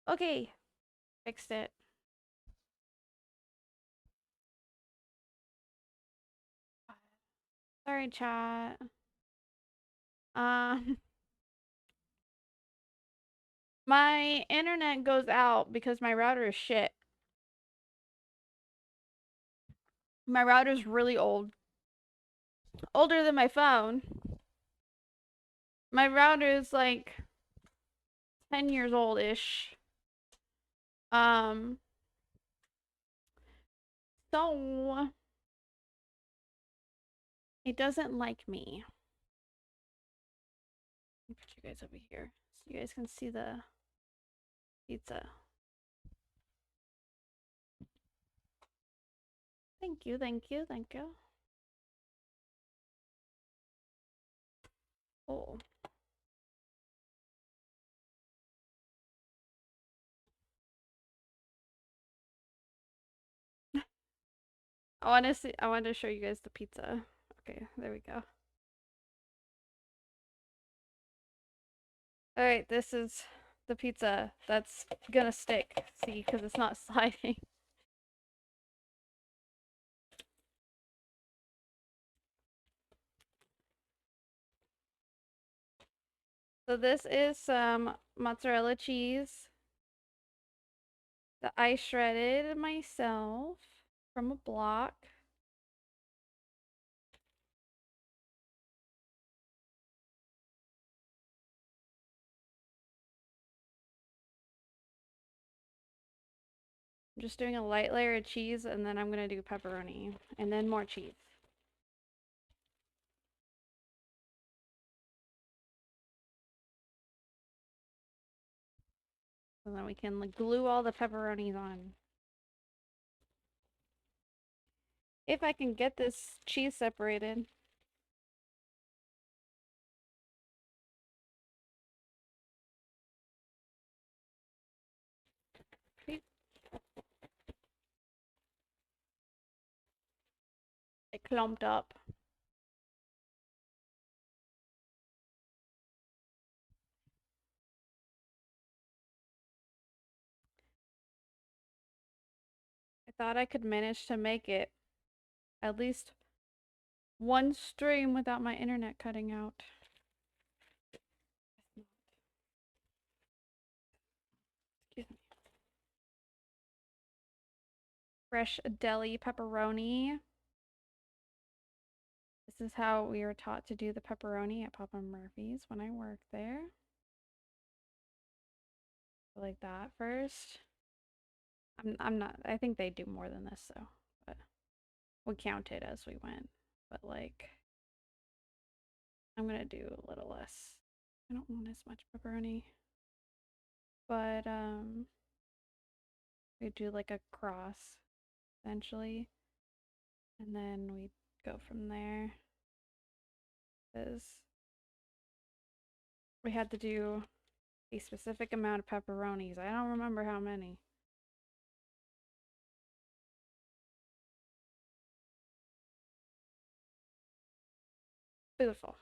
Okay, fixed it. Sorry, chat. Um, my internet goes out because my router is shit. My router's really old. Older than my phone. My router is like 10 years old-ish. Um, so it doesn't like me. Let me put you guys over here so you guys can see the pizza. Thank you, thank you, thank you. Oh. I wanted to show you guys the pizza. Okay, there we go. Alright, this is the pizza that's gonna stick. See, because it's not sliding. So this is some mozzarella cheese that I shredded myself from a block. I'm just doing a light layer of cheese and then I'm gonna do pepperoni and then more cheese. And then we can glue all the pepperonis on. If I can get this cheese separated. It clumped up. I thought I could manage to make it at least one stream without my internet cutting out. Excuse me. Fresh deli pepperoni. This is how we were taught to do the pepperoni at Papa Murphy's when I worked there. Like that first. I'm not, I think they do more than this though, but we counted as we went. But like, I'm gonna do a little less. I don't want as much pepperoni. But we do like a cross essentially. And then we go from there. Because we had to do a specific amount of pepperonis. I don't remember how many. Beautiful.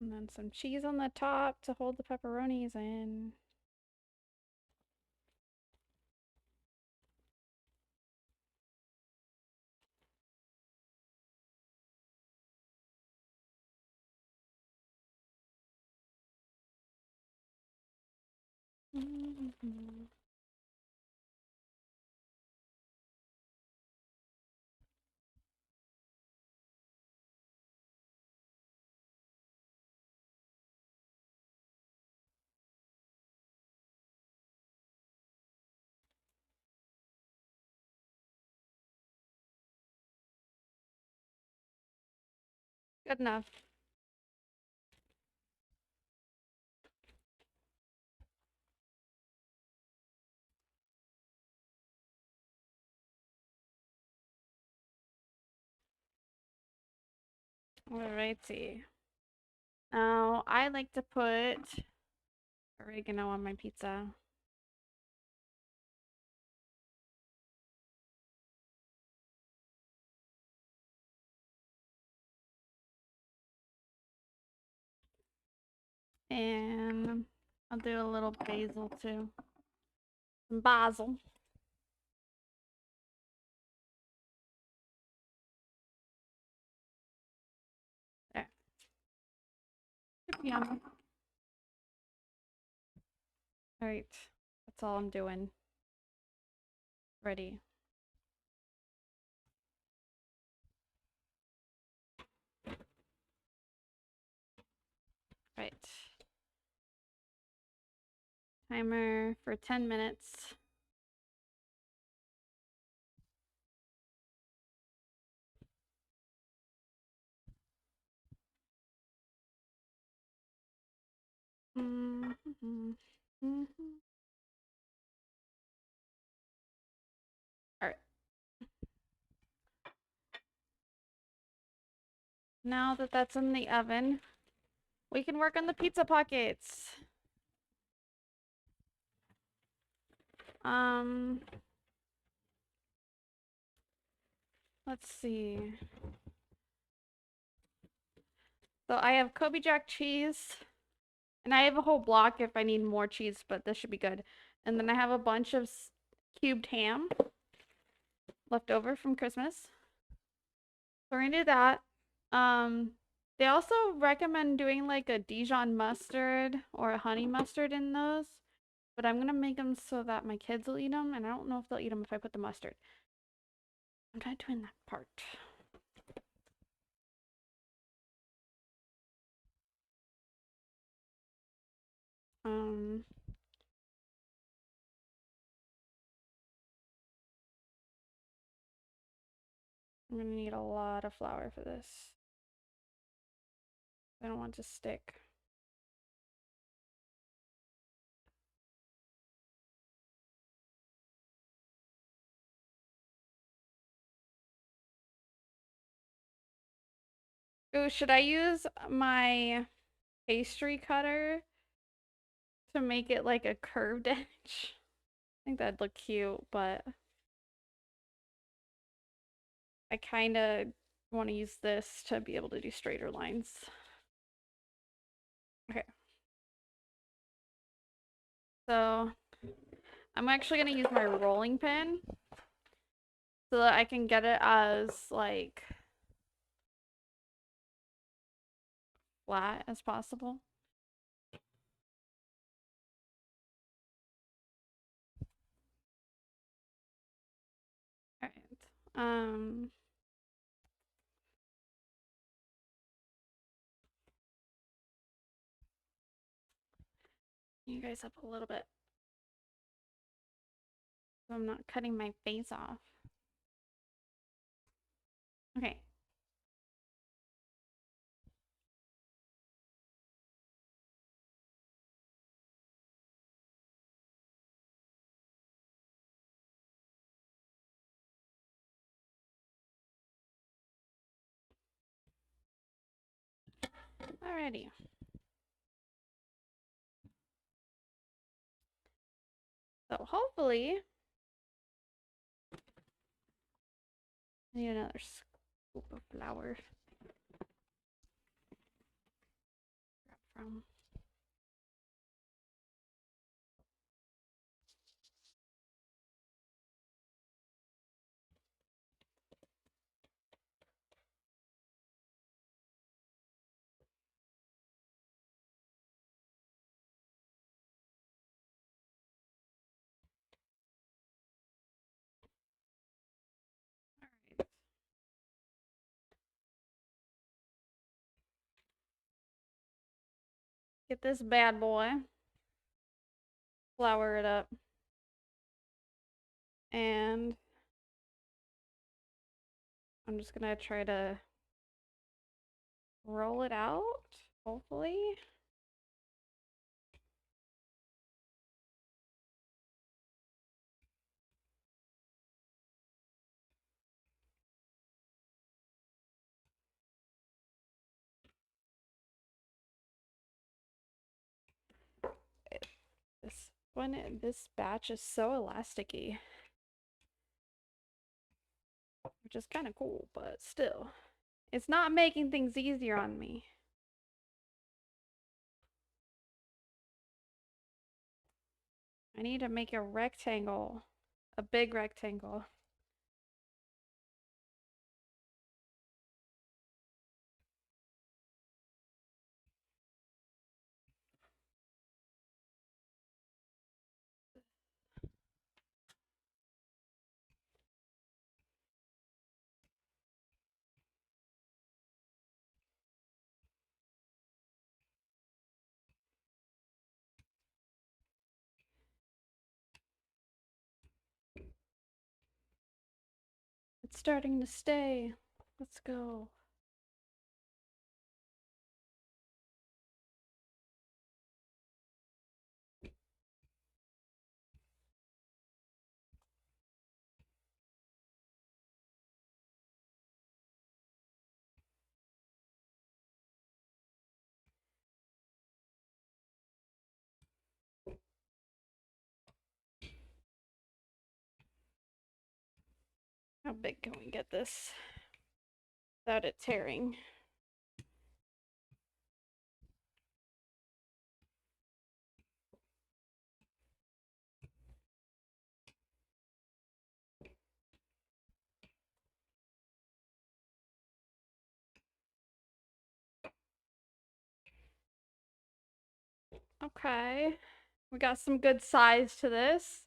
And then some cheese on the top to hold the pepperonis in. Mm-hmm. Good enough. Alrighty. Now, I like to put oregano on my pizza. And I'll do a little basil too. Some basil. There. Super yummy. Alright. That's all I'm doing. Ready. Right. Timer for 10 minutes. Alright. Now that that's in the oven, we can work on the pizza pockets. Let's see. So I have Kobe Jack cheese, and I have a whole block if I need more cheese, but this should be good. And then I have a bunch of cubed ham left over from Christmas. So we're gonna do that. They also recommend doing like a Dijon mustard or a honey mustard in those, but I'm gonna make them so that my kids will eat them, and I don't know if they'll eat them if I put the mustard. I'm not doing that part. I'm gonna need a lot of flour for this. I don't want it to stick. Ooh, should I use my pastry cutter to make it like a curved edge? I think that'd look cute, but I kind of want to use this to be able to do straighter lines. Okay. So I'm actually going to use my rolling pin so that I can get it as like flat as possible. All right. You guys up a little bit so I'm not cutting my face off. Okay. Alrighty. So hopefully, I need another scoop of flour. From get this bad boy, flour it up, and I'm just gonna try to roll it out, hopefully. This batch is so elasticy, which is kind of cool, but still, it's not making things easier on me. I need to make a rectangle, a big rectangle. It's starting to stay. Let's go. How big can we get this without it tearing? Okay, we got some good size to this.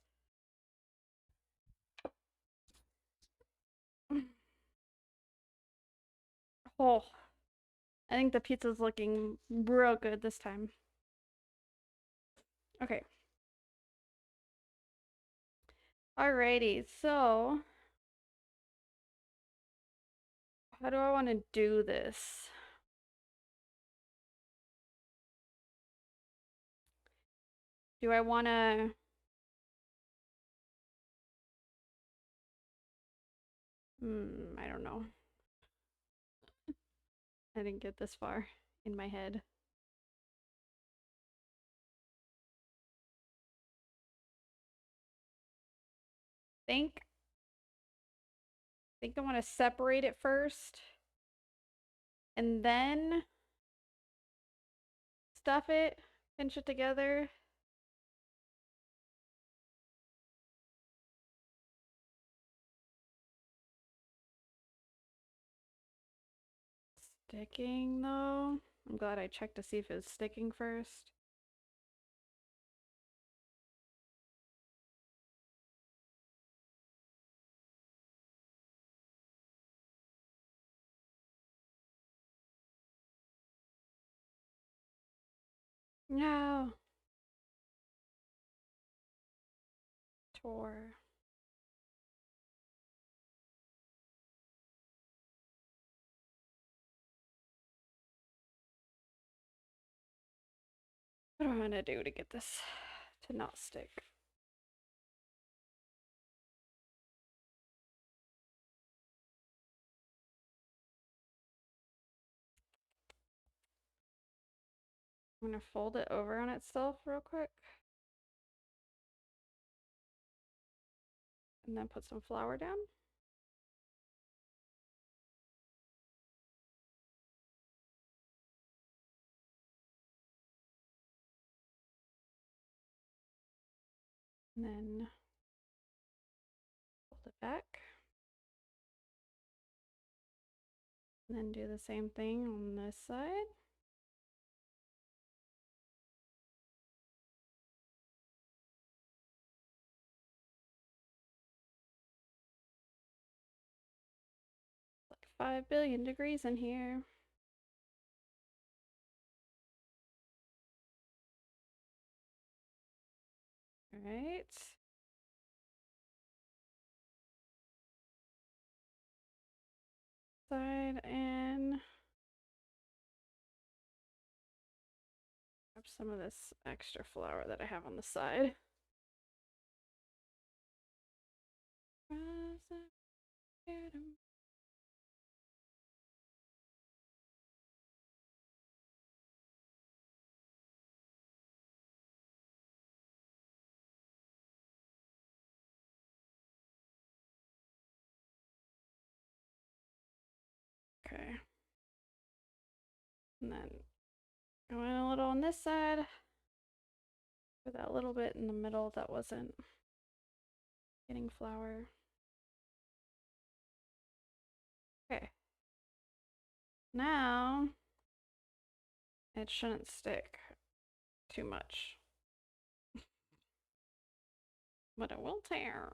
Oh, I think the pizza's looking real good this time. Okay. Alrighty, so how do I want to do this? Do I want to... I don't know. I didn't get this far in my head. Think I want to separate it first and then stuff it, pinch it together. Sticking though. I'm glad I checked to see if it was sticking first. No. Tore. What do I want to do to get this to not stick? I'm gonna fold it over on itself real quick. And then put some flour down. And then fold it back. And then do the same thing on this side. Like 5 billion degrees in here. All right. Side and grab some of this extra flour that I have on the side. little on this side. For that little bit in the middle that wasn't getting flour. Okay. Now it shouldn't stick too much. But it will tear.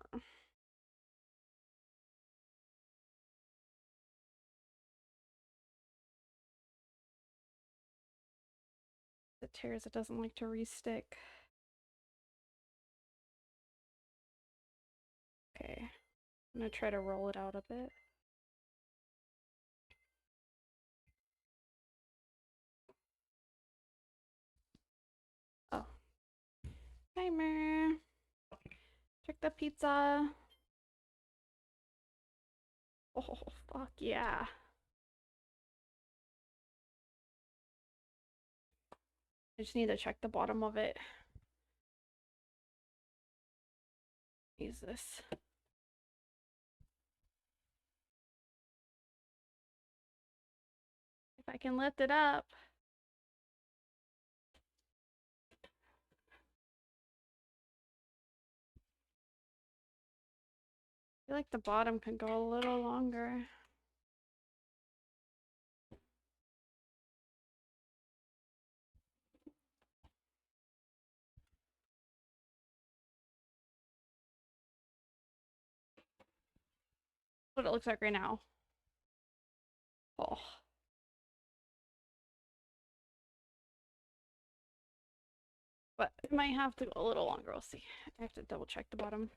It tears, it doesn't like to re-stick. Okay, I'm gonna try to roll it out a bit. Oh. Timer. Check the pizza. Oh, fuck yeah. I just need to check the bottom of it. Use this. If I can lift it up. I feel like the bottom could go a little longer. What it looks like right now. Oh. But it might have to go a little longer. We'll see. I have to double check the bottom.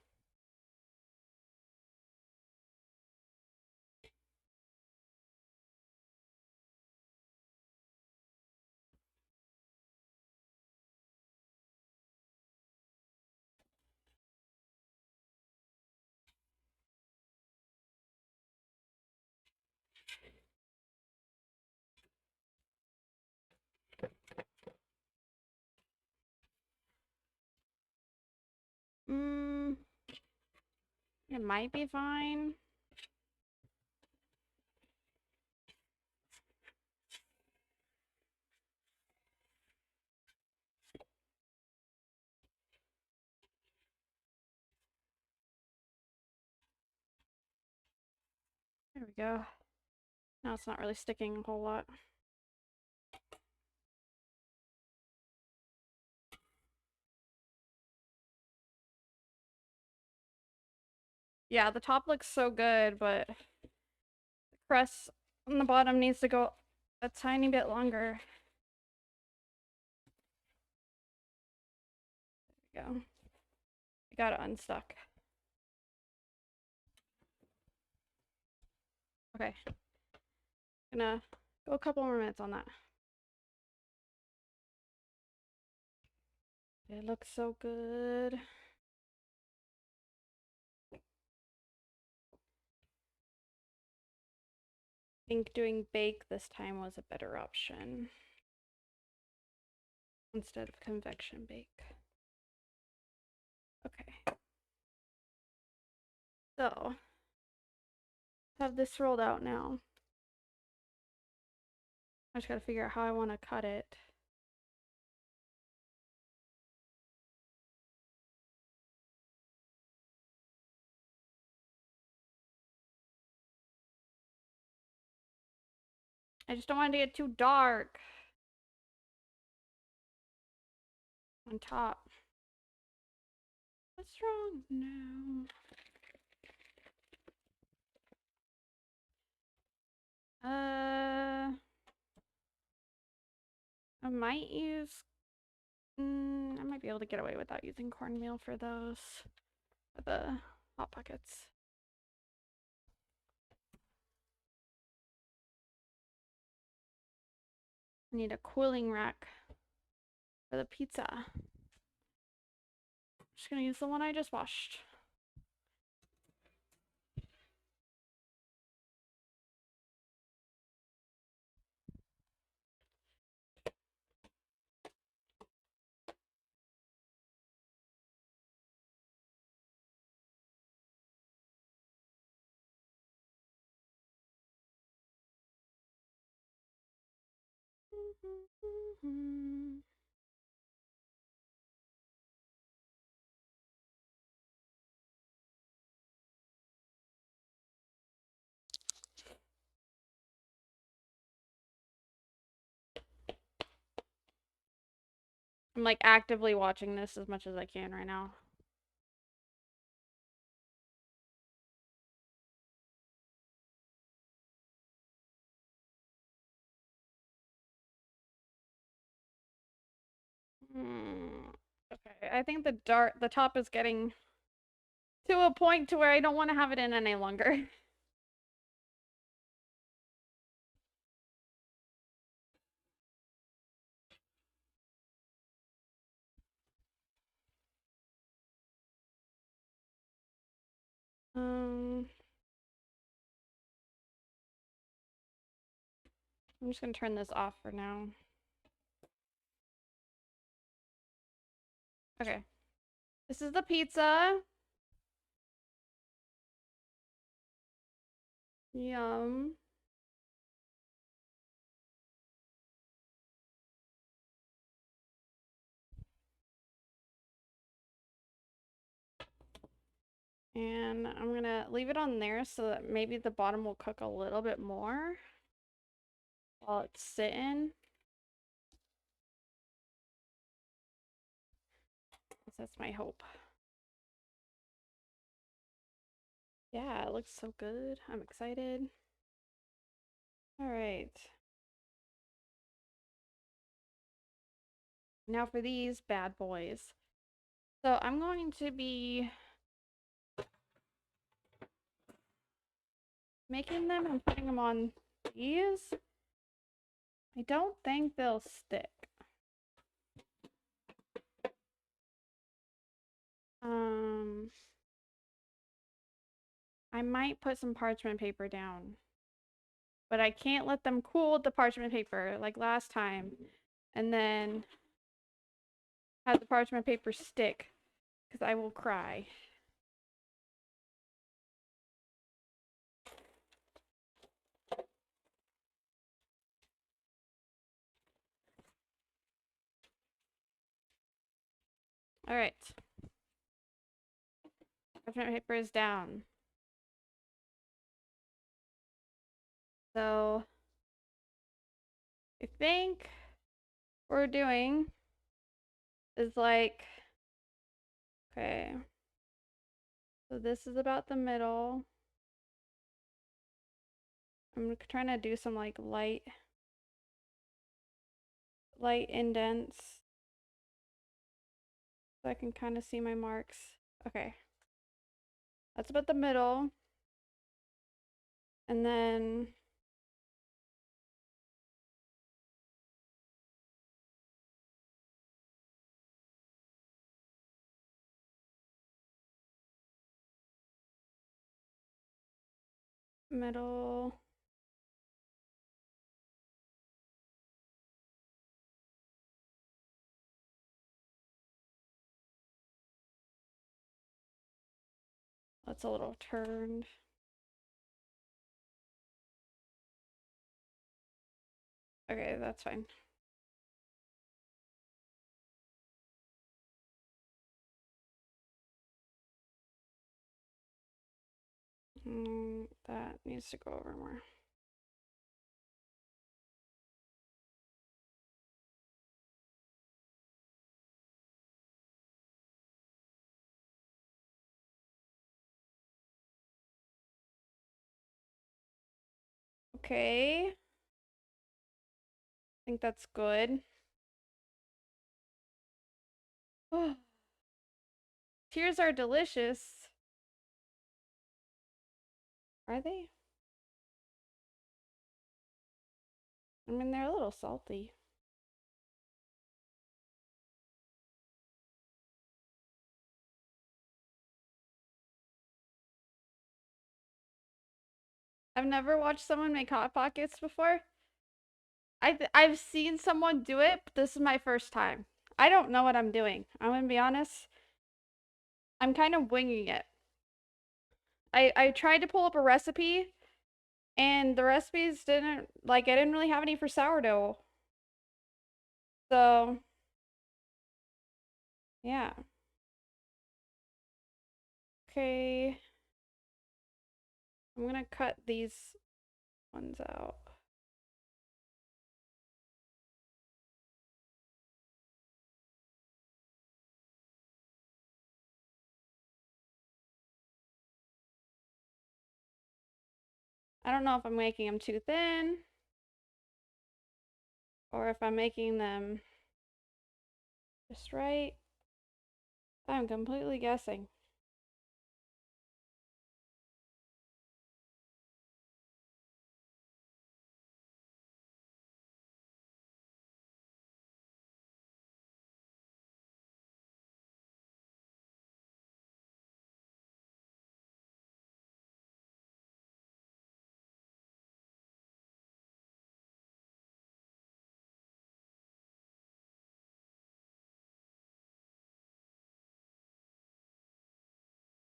It might be fine. There we go. Now it's not really sticking a whole lot. Yeah, the top looks so good, but the crust on the bottom needs to go a tiny bit longer. There we go. I got it unstuck. Okay. Gonna go a couple more minutes on that. It looks so good. I think doing bake this time was a better option instead of convection bake. Okay. So, have this rolled out now. I just gotta figure out how I want to cut it. I just don't want it to get too dark on top. What's wrong now? I might use. I might be able to get away without using cornmeal for those, for the hot pockets. I need a cooling rack for the pizza. I'm just gonna use the one I just washed. I'm like actively watching this as much as I can right now. Okay, I think the top is getting to a point to where I don't want to have it in any longer. I'm just gonna turn this off for now. Okay. This is the pizza. Yum. And I'm gonna leave it on there so that maybe the bottom will cook a little bit more while it's sitting. That's my hope. Yeah, it looks so good. I'm excited. All right. Now for these bad boys. So I'm going to be making them and putting them on these. I don't think they'll stick. I might put some parchment paper down, but I can't let them cool the parchment paper like last time and then have the parchment paper stick because I will cry. All right. Parchment paper is down. So I think what we're doing is like, okay, so this is about the middle. I'm trying to do some like light indents so I can kind of see my marks. Okay. That's about the middle. And then middle. That's a little turned. Okay, that's fine. That needs to go over more. Okay. I think that's good. Oh. Tears are delicious. Are they? I mean, they're a little salty. I've never watched someone make Hot Pockets before. I've seen someone do it, but this is my first time. I don't know what I'm doing. I'm gonna be honest. I'm kind of winging it. I tried to pull up a recipe, and the recipes didn't, like, I didn't really have any for sourdough. So, yeah. Okay. I'm gonna cut these ones out. I don't know if I'm making them too thin or if I'm making them just right. I'm completely guessing.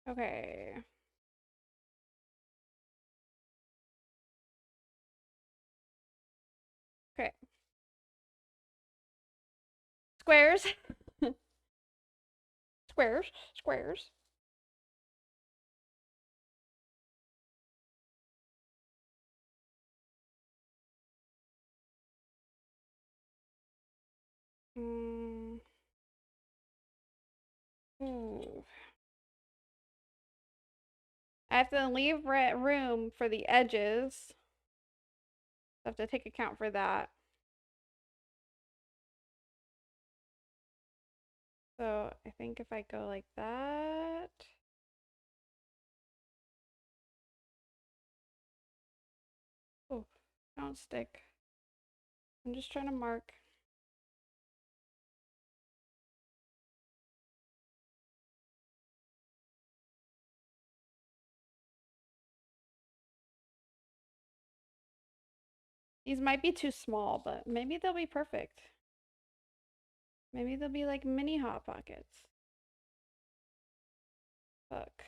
Okay. Okay. Squares. Squares. Squares. Mm. Ooh. I have to leave room for the edges. I have to take account for that. So I think if I go like that. Oh, don't stick. I'm just trying to mark. These might be too small, but maybe they'll be perfect. Maybe they'll be like mini Hot Pockets. Fuck.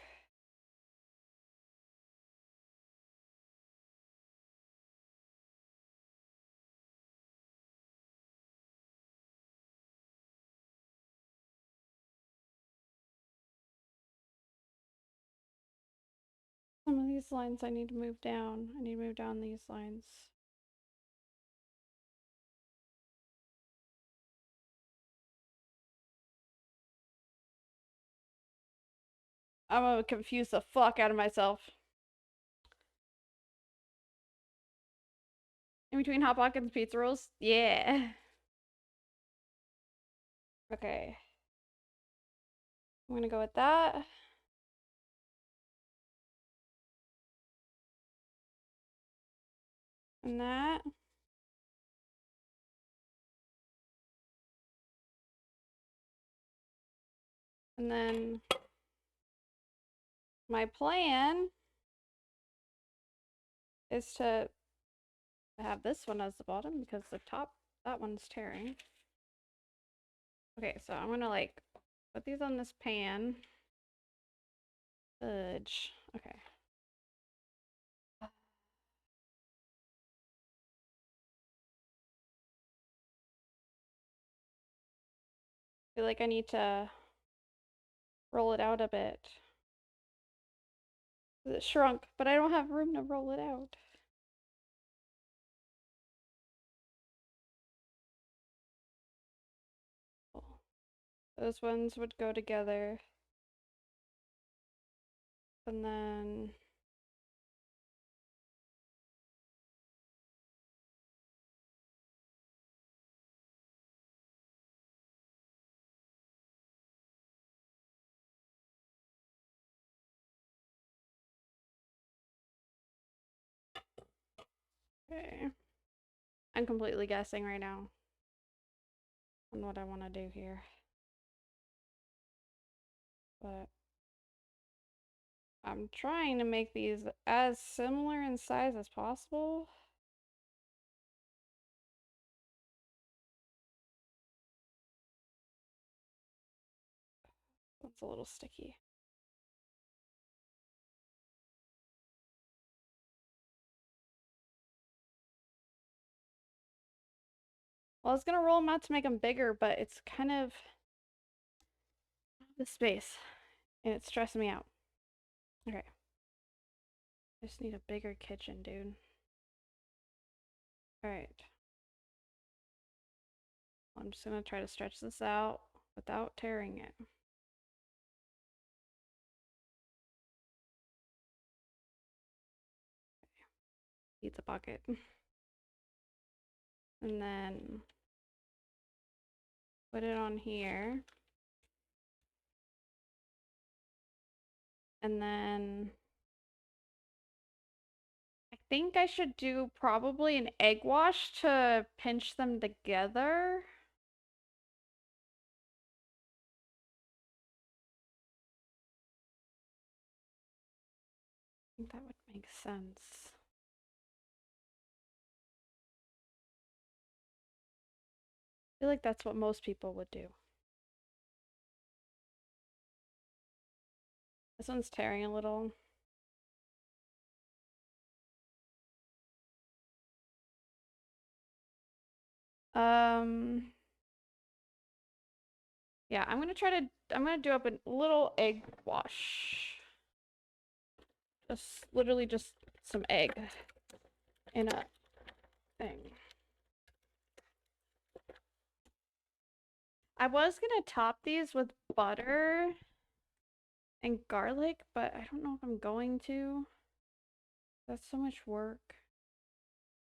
Some of these lines I need to move down. I need to move down these lines. I'm gonna confuse the fuck out of myself. In between Hot Pockets and pizza rolls? Yeah. Okay. I'm gonna go with that. And that. And then my plan is to have this one as the bottom because the top, that one's tearing. Okay, so I'm gonna like put these on this pan. Fudge. Okay. I feel like I need to roll it out a bit. It shrunk, but I don't have room to roll it out. Those ones would go together. And then okay. I'm completely guessing right now on what I want to do here. But I'm trying to make these as similar in size as possible. That's a little sticky. Well, I was gonna roll them out to make them bigger, but it's kind of the space, and it's stressing me out. Okay. I just need a bigger kitchen, dude. Alright. I'm just gonna try to stretch this out without tearing it. Pizza bucket. And then put it on here. And then I think I should do probably an egg wash to pinch them together. I think that would make sense. I feel like that's what most people would do. This one's tearing a little. Yeah, I'm gonna do up a little egg wash. Just literally just some egg in a thing. I was gonna top these with butter and garlic, but I don't know if I'm going to. That's so much work.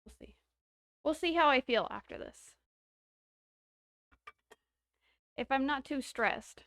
We'll see. We'll see how I feel after this. If I'm not too stressed.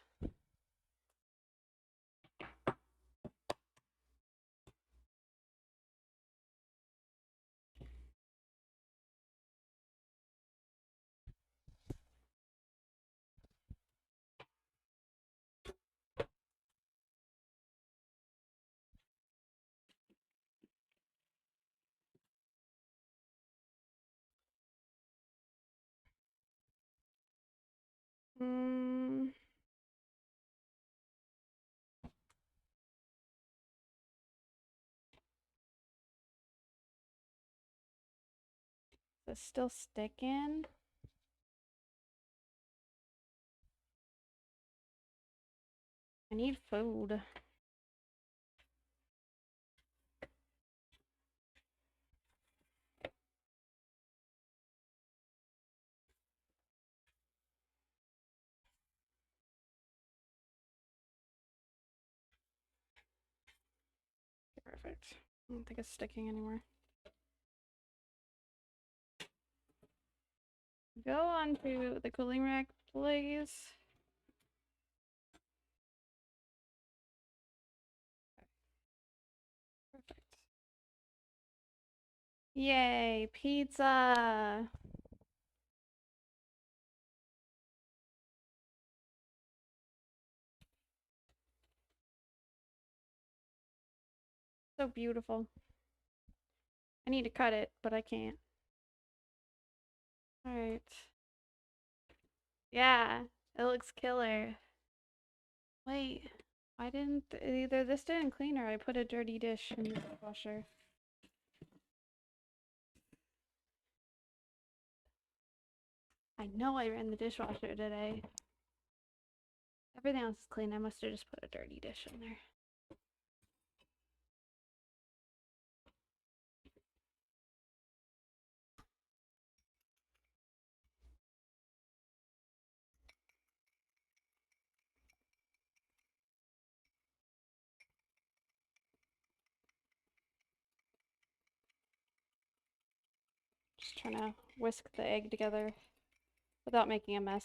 It's still sticking. I need food. Perfect. I don't think it's sticking anymore. Go on to the cooling rack, please. Perfect. Yay, pizza! So beautiful. I need to cut it, but I can't. Alright. Yeah, it looks killer. Wait, I didn't, either this didn't clean or I put a dirty dish in the dishwasher. I know I ran the dishwasher today. Everything else is clean. I must have just put a dirty dish in there. Just trying to whisk the egg together without making a mess.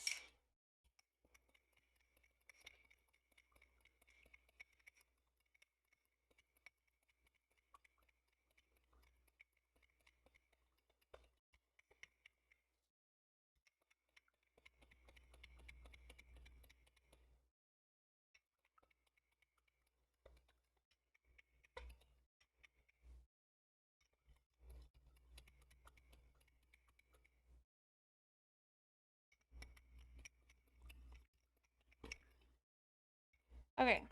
Okay.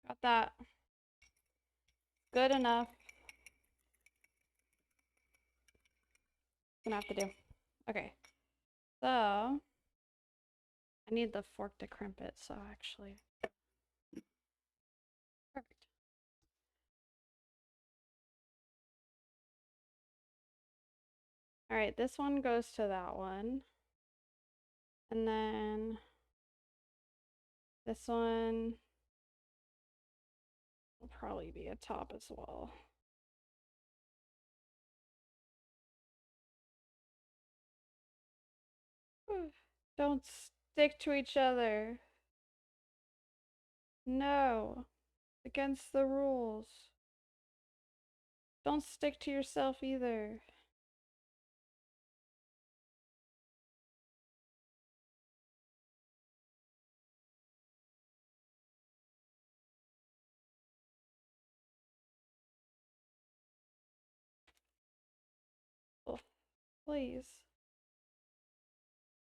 Got that. Good enough. Gonna have to do. Okay. So, I need the fork to crimp it, so actually. Perfect. Alright, this one goes to that one. And then this one will probably be a top as well. Don't stick to each other. No. Against the rules. Don't stick to yourself either. Oh, please.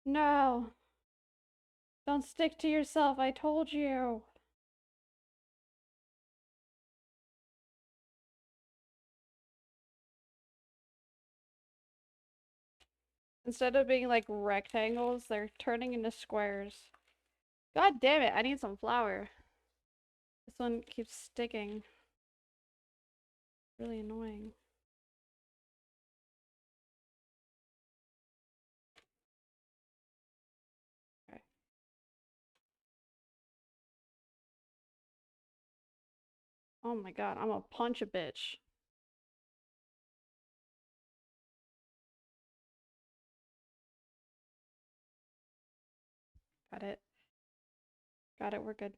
No. Don't stick to yourself, I told you. Instead of being like rectangles, they're turning into squares. God damn it, I need some flour. This one keeps sticking. Really annoying. Okay. Oh my god, I'm gonna punch a bitch. Got it. Got it, we're good.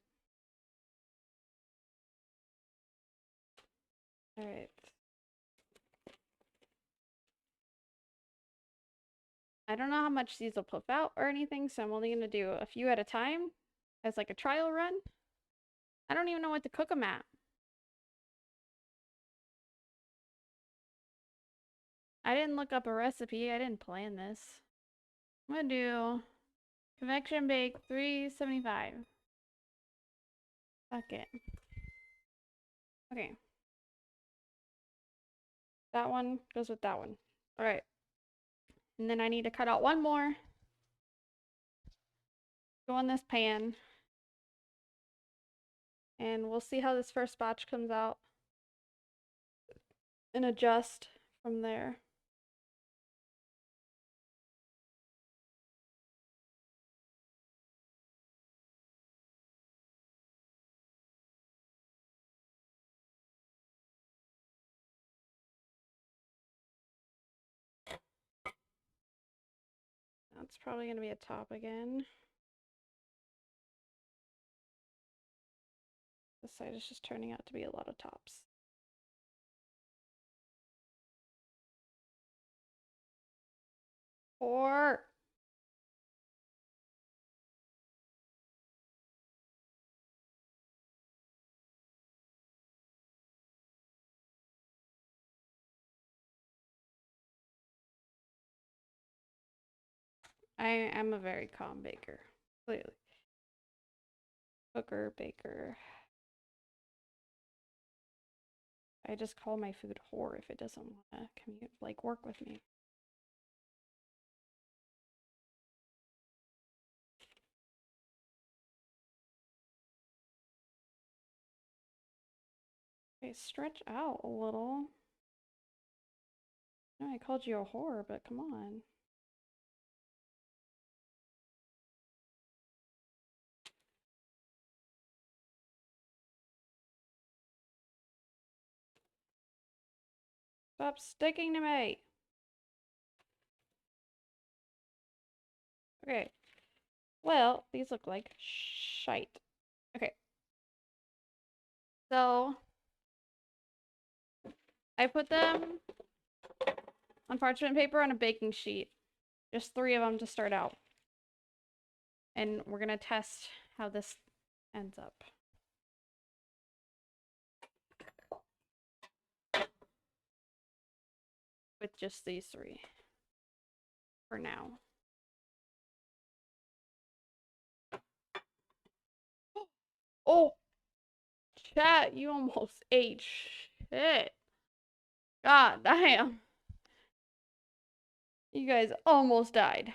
Alright. I don't know how much these will puff out or anything, so I'm only gonna do a few at a time as like a trial run. I don't even know what to cook them at. I didn't look up a recipe, I didn't plan this. I'm gonna do convection bake 375. Fuck it. Okay. That one goes with that one. Alright. And then I need to cut out one more. Go in this pan. And we'll see how this first batch comes out. And adjust from there. That's probably gonna be a top again. This side is just turning out to be a lot of tops. Or I am a very calm baker, clearly. Cooker, baker. I just call my food whore if it doesn't want to commute, like work with me. Okay, stretch out a little. No, I called you a whore, but come on. Stop sticking to me. Okay. Well, these look like shite. Okay. So I put them on parchment paper on a baking sheet. Just 3 of them to start out. And we're gonna test how this ends up. With just these 3. For now. Oh! Chat, you almost ate shit. God damn. You guys almost died.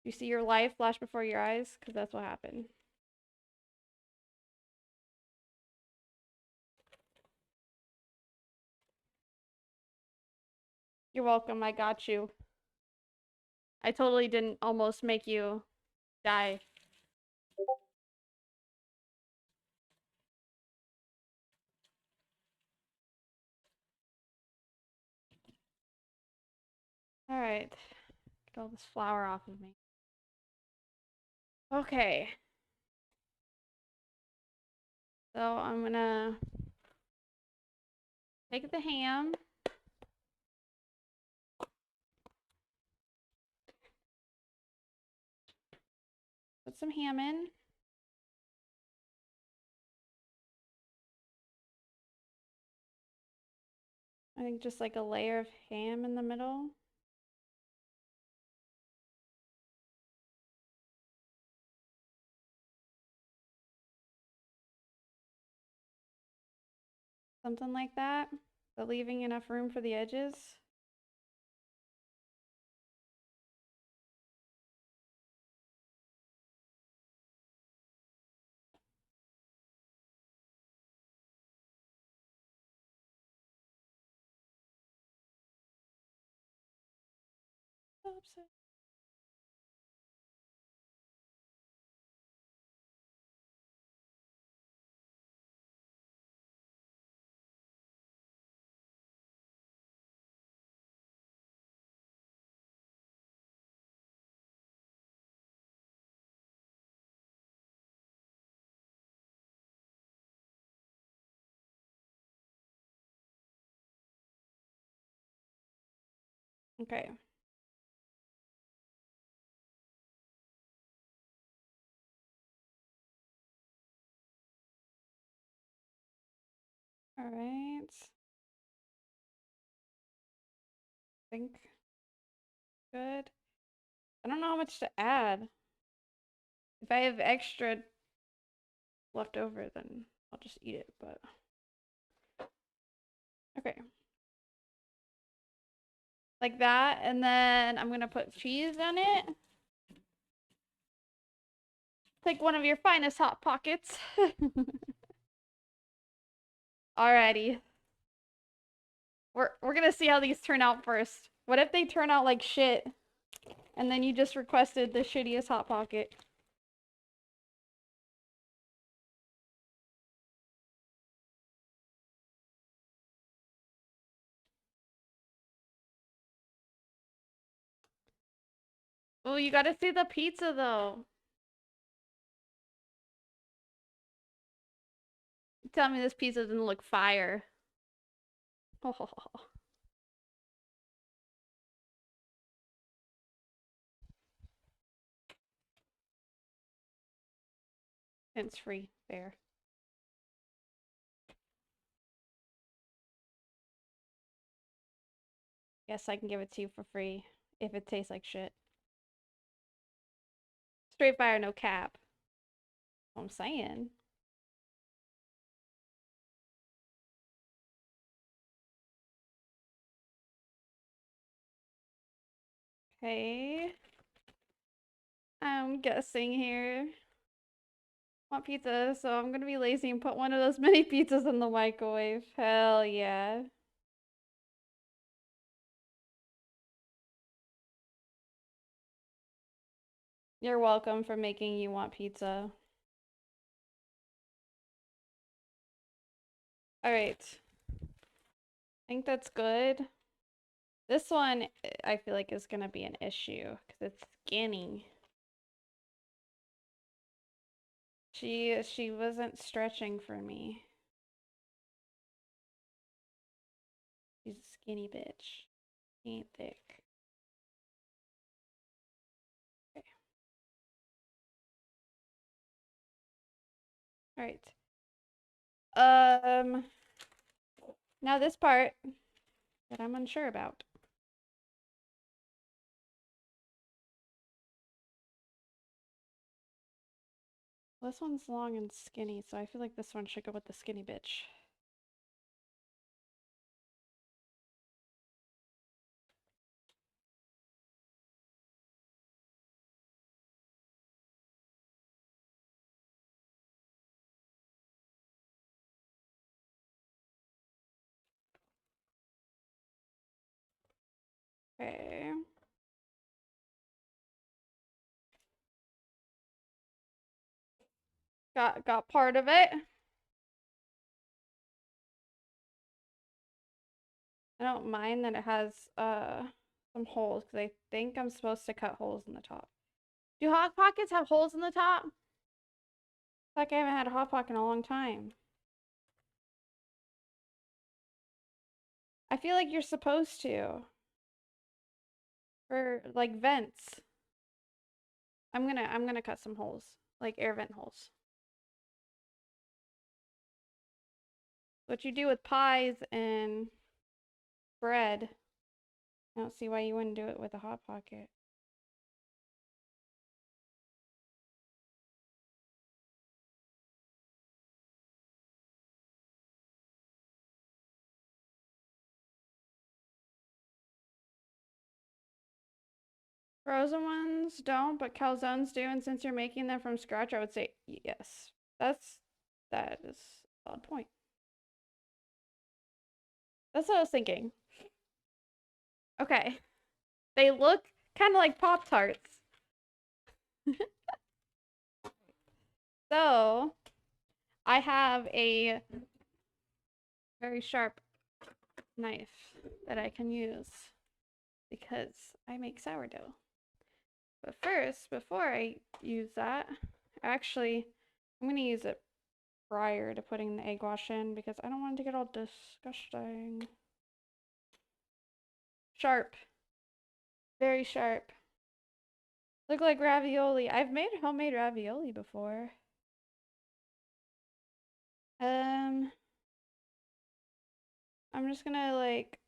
You see your life flash before your eyes? Because that's what happened. You're welcome. I got you. I totally didn't almost make you die. Alright. Get all this flour off of me. Okay. So I'm gonna take the ham. Put some ham in. I think just like a layer of ham in the middle. Something like that. But leaving enough room for the edges. Oops. Okay. All right. Think good. I don't know how much to add. If I have extra left over, then I'll just eat it, but okay. Like that, and then I'm gonna put cheese on it. Take one of your finest hot pockets. Alrighty. We're gonna see how these turn out first. What if they turn out like shit? And then you just requested the shittiest hot pocket. Oh, you gotta see the pizza though. Tell me this pizza doesn't look fire. Oh. It's free. Fair. Yes, I can give it to you for free if it tastes like shit. Straight fire, no cap. What I'm saying. Okay. I'm guessing here. Want pizza, so I'm gonna be lazy and put one of those mini pizzas in the microwave. Hell yeah. You're welcome for making you want pizza. Alright. I think that's good. This one, I feel like is gonna be an issue because it's skinny. She wasn't stretching for me. She's a skinny bitch. She ain't thick. Okay. Alright. Now this part that I'm unsure about. This one's long and skinny, so I feel like this one should go with the skinny bitch. Okay. Got part of it. I don't mind that it has some holes because I think I'm supposed to cut holes in the top. Do Hot Pockets have holes in the top? Like I haven't had a Hot Pocket in a long time. I feel like you're supposed to. For like vents. I'm gonna cut some holes. Like air vent holes. What you do with pies and bread. I don't see why you wouldn't do it with a Hot Pocket. Frozen ones don't, but calzones do, and since you're making them from scratch, I would say yes. That is a valid point. That's what I was thinking. Okay. They look kind of like Pop-Tarts. So, I have a very sharp knife that I can use because I make sourdough. But first, before I use that, actually, I'm going to use it prior to putting the egg wash in because I don't want it to get all disgusting. Sharp. Very sharp. Look like ravioli. I've made homemade ravioli before. I'm just gonna like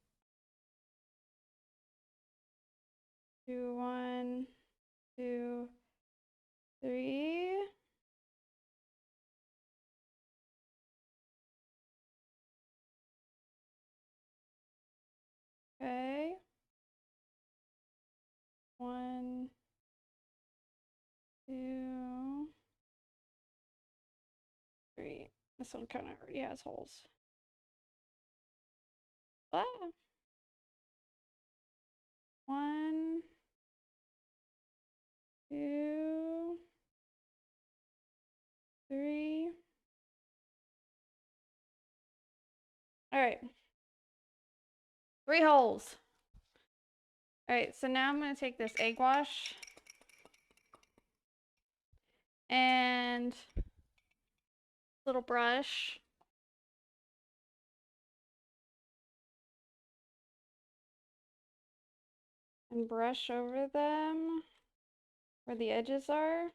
do 1, 2, 3. Okay. 1, 2, 3. This one kind of already has holes. Ah. 1, 2, 3. All right. 3 holes. All right, so now I'm going to take this egg wash and little brush. And brush over them where the edges are.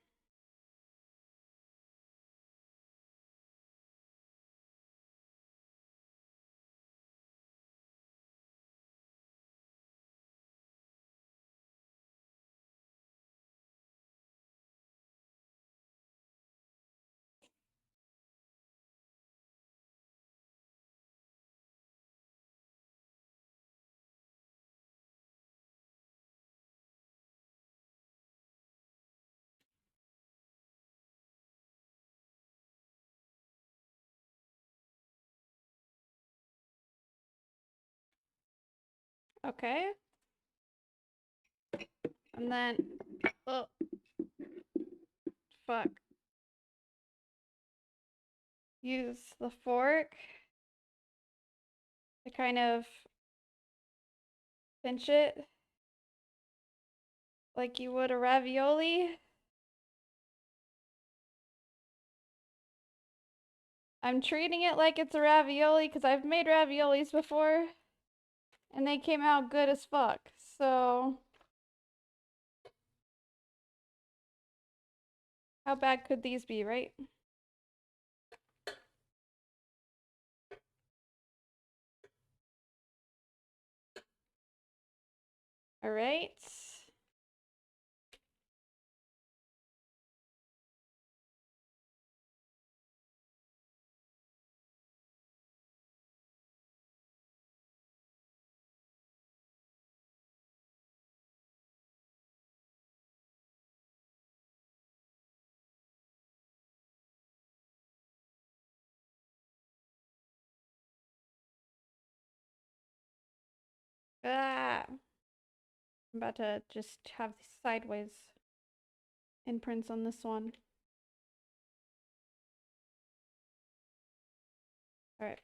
Okay. And then, oh, fuck. Use the fork to kind of pinch it like you would a ravioli. I'm treating it like it's a ravioli because I've made raviolis before and they came out good as fuck. So, how bad could these be, right? All right. Ah. I'm about to just have sideways imprints on this one. All right.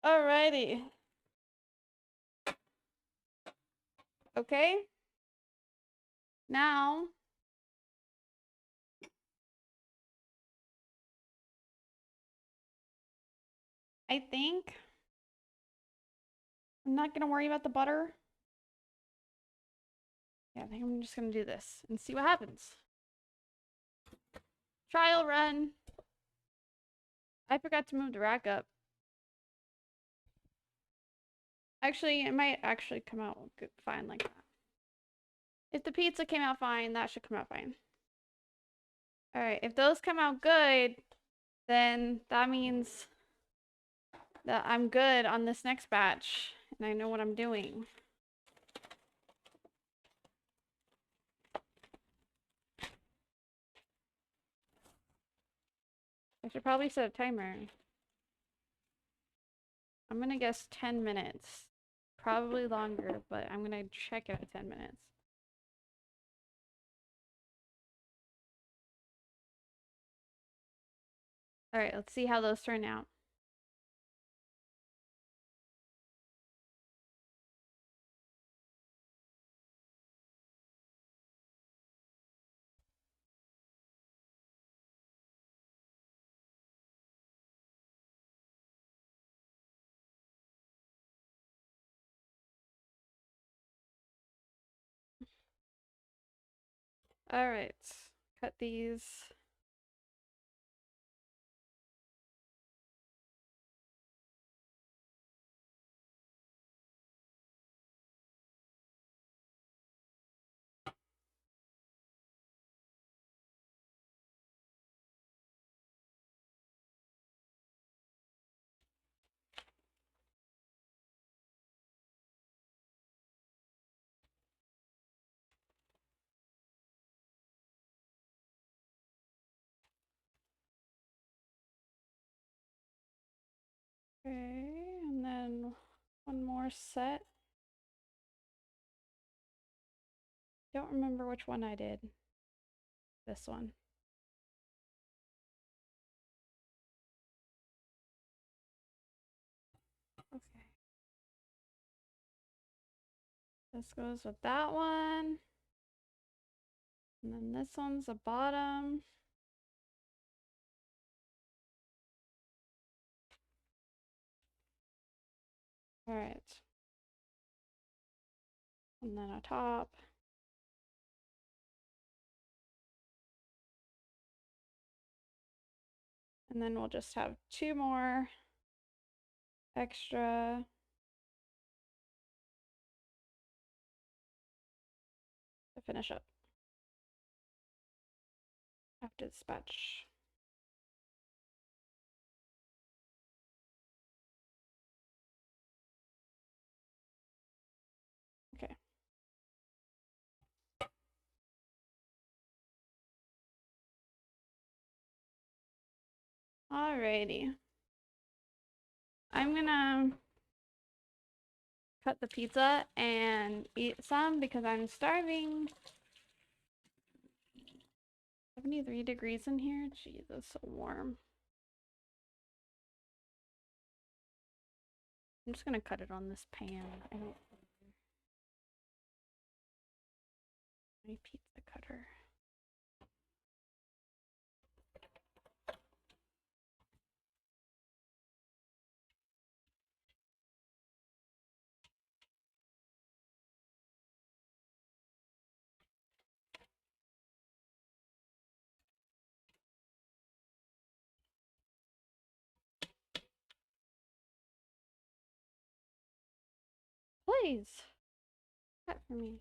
Alrighty. Okay. Now I think I'm not gonna worry about the butter. Yeah, I think I'm just gonna do this and see what happens. Trial run. I forgot to move the rack up. Actually, it might actually come out good, fine like that. If the pizza came out fine, that should come out fine. Alright, if those come out good, then that means that I'm good on this next batch and I know what I'm doing. I should probably set a timer. I'm gonna guess 10 minutes. Probably longer, but I'm gonna check it at 10 minutes. Alright, let's see how those turn out. Alright, cut these. Okay, and then one more set. Don't remember which one I did. This one. Okay. This goes with that one. And then this one's the bottom. Alright. And then a top. And then we'll just have two more extra. To finish up. After dispatch. Okay. Alrighty. I'm gonna cut the pizza and eat some because I'm starving. 73 degrees in here? Jeez, it's so warm. I'm just gonna cut it on this pan. I don't. My pizza cutter. Please cut for me.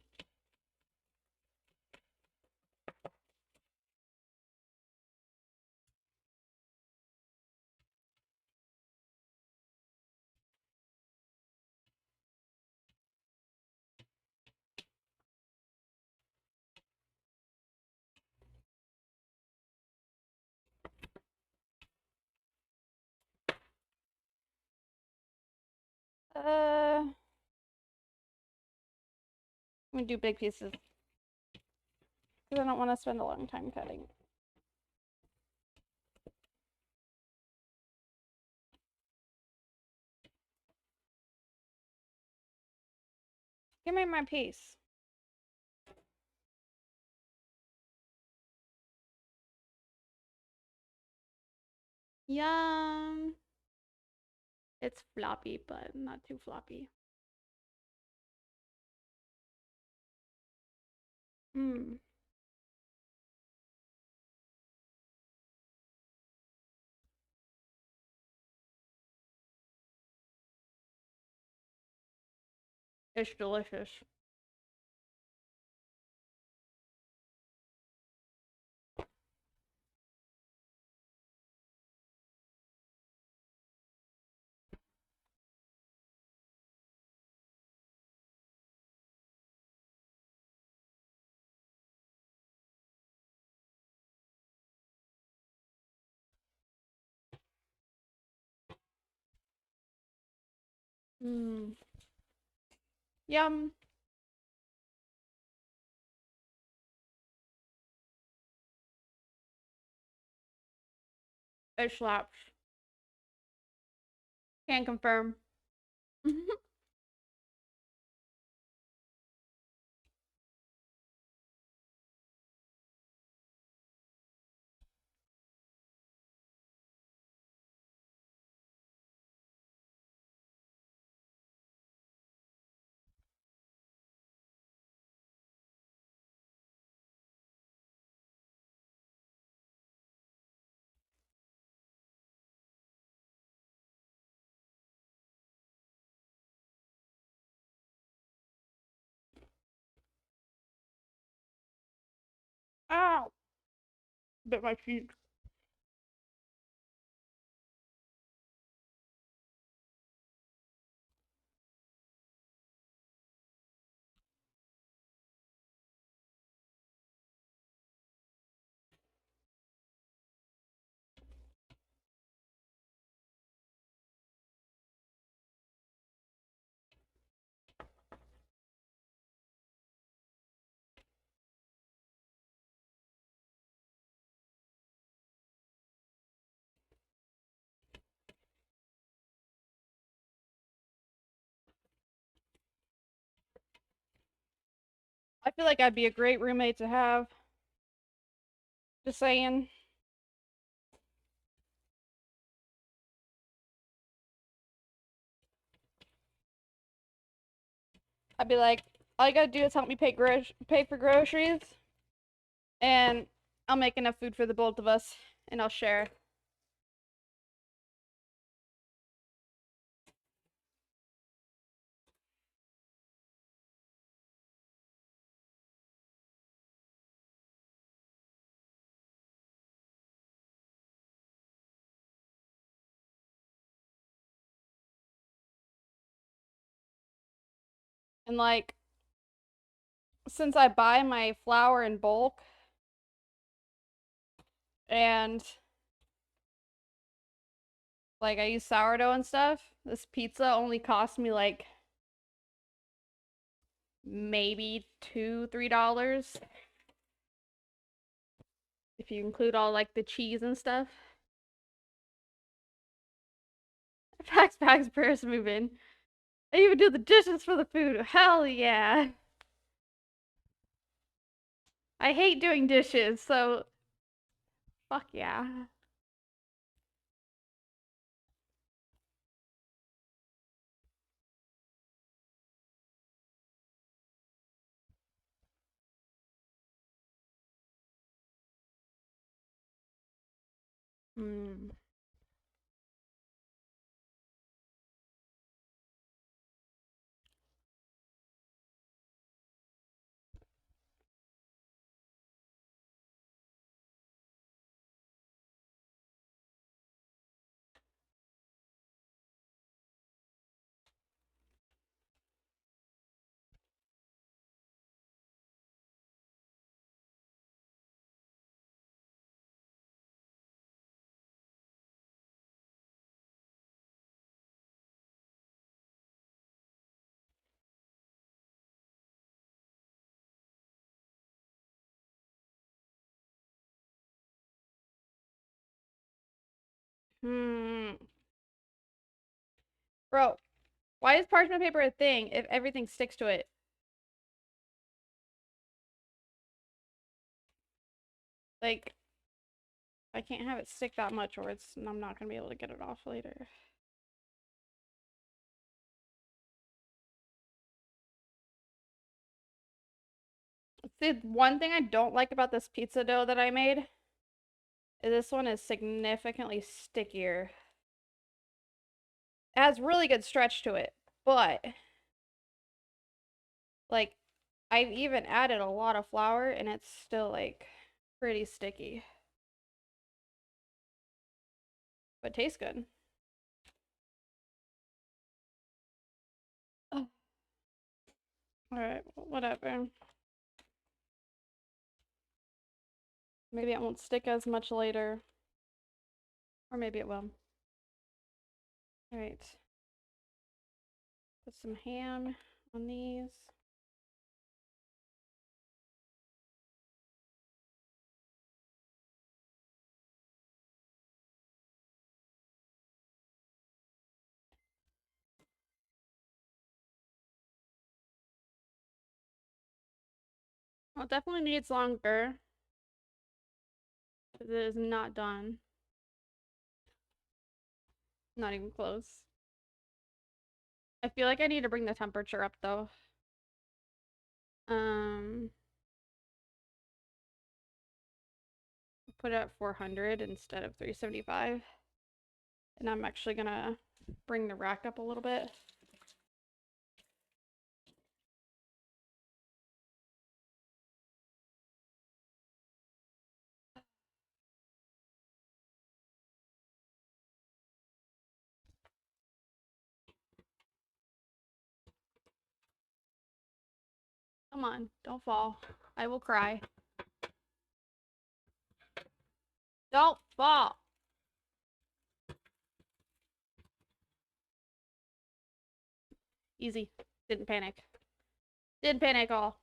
I'm gonna do big pieces because I don't want to spend a long time cutting. Give me my piece. Yum. It's floppy, but not too floppy. Mmm. It's delicious. Mmm. Yum. It slaps. Can confirm. Ow! Bit my cheek. I feel like I'd be a great roommate to have. Just saying. I'd be like, all you gotta do is help me pay for groceries, and I'll make enough food for the both of us, and I'll share. And like, since I buy my flour in bulk, and like I use sourdough and stuff, this pizza only cost me like maybe $2-3 if you include all like the cheese and stuff. Pax Paris move in. I even do the dishes for the food. Hell yeah. I hate doing dishes, so fuck yeah. Hmm. Bro, why is parchment paper a thing if everything sticks to it? Like, I can't have it stick that much or I'm not gonna be able to get it off later. See, one thing I don't like about this pizza dough that I made is this one is significantly stickier. It has really good stretch to it, but like I've even added a lot of flour and it's still like pretty sticky. But tastes good. Oh. Alright, whatever. Maybe it won't stick as much later. Or maybe it will. Alright. Put some ham on these. Well, it definitely needs longer. Because it is not done. Not even close. I feel like I need to bring the temperature up though. Put it at 400 instead of 375. And I'm actually gonna bring the rack up a little bit. Come on, don't fall. I will cry. Don't fall. Easy. Didn't panic. Didn't panic all.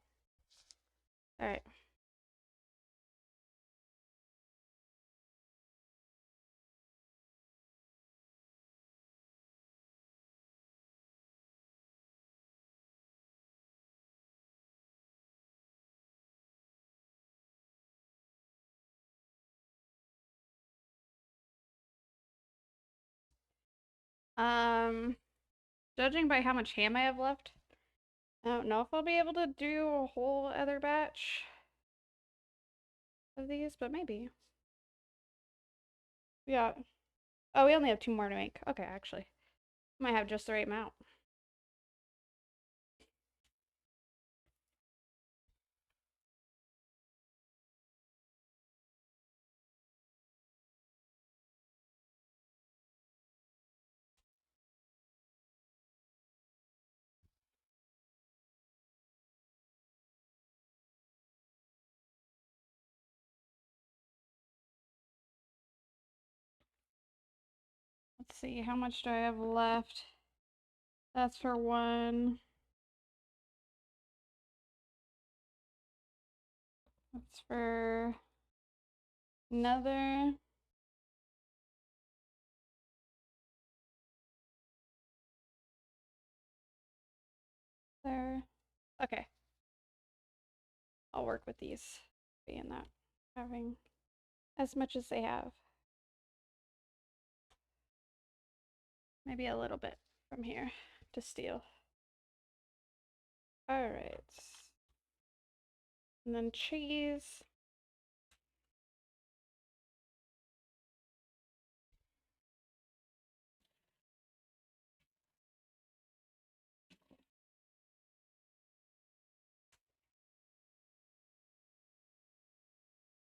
All right. Judging by how much ham I have left, I don't know if I'll be able to do a whole other batch of these, but maybe. Yeah. Oh, we only have 2 more to make. Okay, actually. Might have just the right amount. Let's see, how much do I have left? That's for one. That's for another. There. Okay. I'll work with these, being that having as much as they have. Maybe a little bit from here to steal. All right. And then cheese.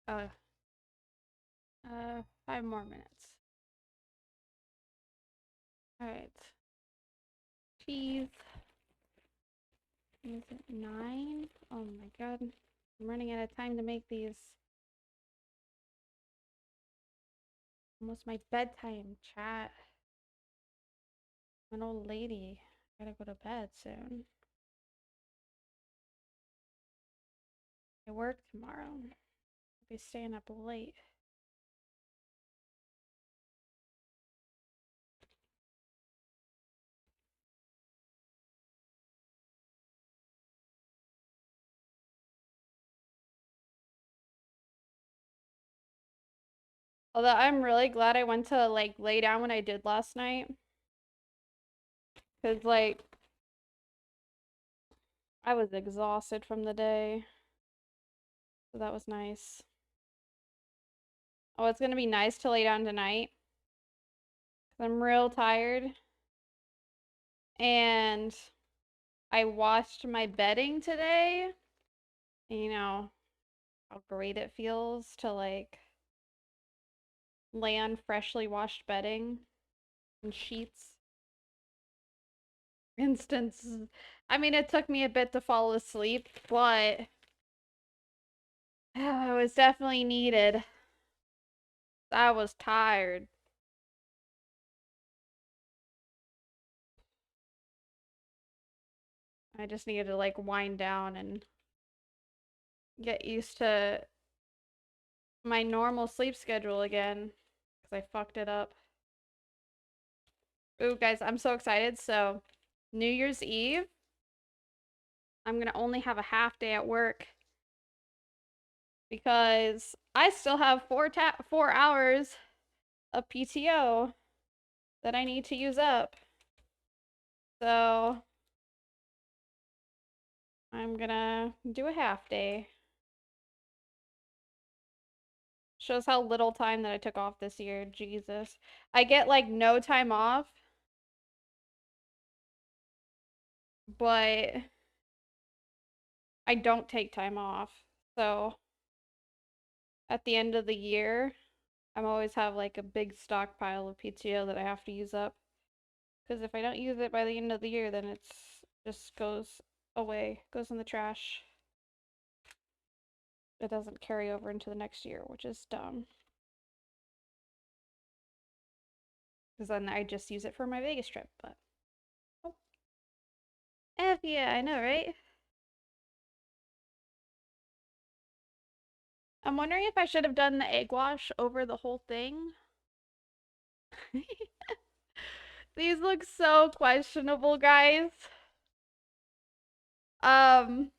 Oh, 5 more minutes. All right. Cheese. Is it 9? Oh my god. I'm running out of time to make these. Almost my bedtime, chat. I'm an old lady. Gotta go to bed soon. I work tomorrow. I'll be staying up late. Although I'm really glad I went to like lay down when I did last night. Cause like I was exhausted from the day. So that was nice. Oh, it's gonna be nice to lay down tonight. Cause I'm real tired. And I washed my bedding today. You know how great it feels to like lay on freshly washed bedding and sheets. Instance. I mean, it took me a bit to fall asleep, but it was definitely needed. I was tired. I just needed to like wind down and get used to my normal sleep schedule again because I fucked it up. Ooh, guys, I'm so excited. So, New Year's Eve, I'm gonna only have a half day at work because I still have 4 hours of PTO that I need to use up. So, I'm gonna do a half day. Shows how little time that I took off this year. Jesus. I get like no time off, but I don't take time off. So at the end of the year, I'm always have like a big stockpile of PTO that I have to use up. Because if I don't use it by the end of the year, then it's just goes away, goes in the trash. It doesn't carry over into the next year, which is dumb. Because then I just use it for my Vegas trip, but. Oh. F yeah, I know, right? I'm wondering if I should have done the egg wash over the whole thing. These look so questionable, guys. Um,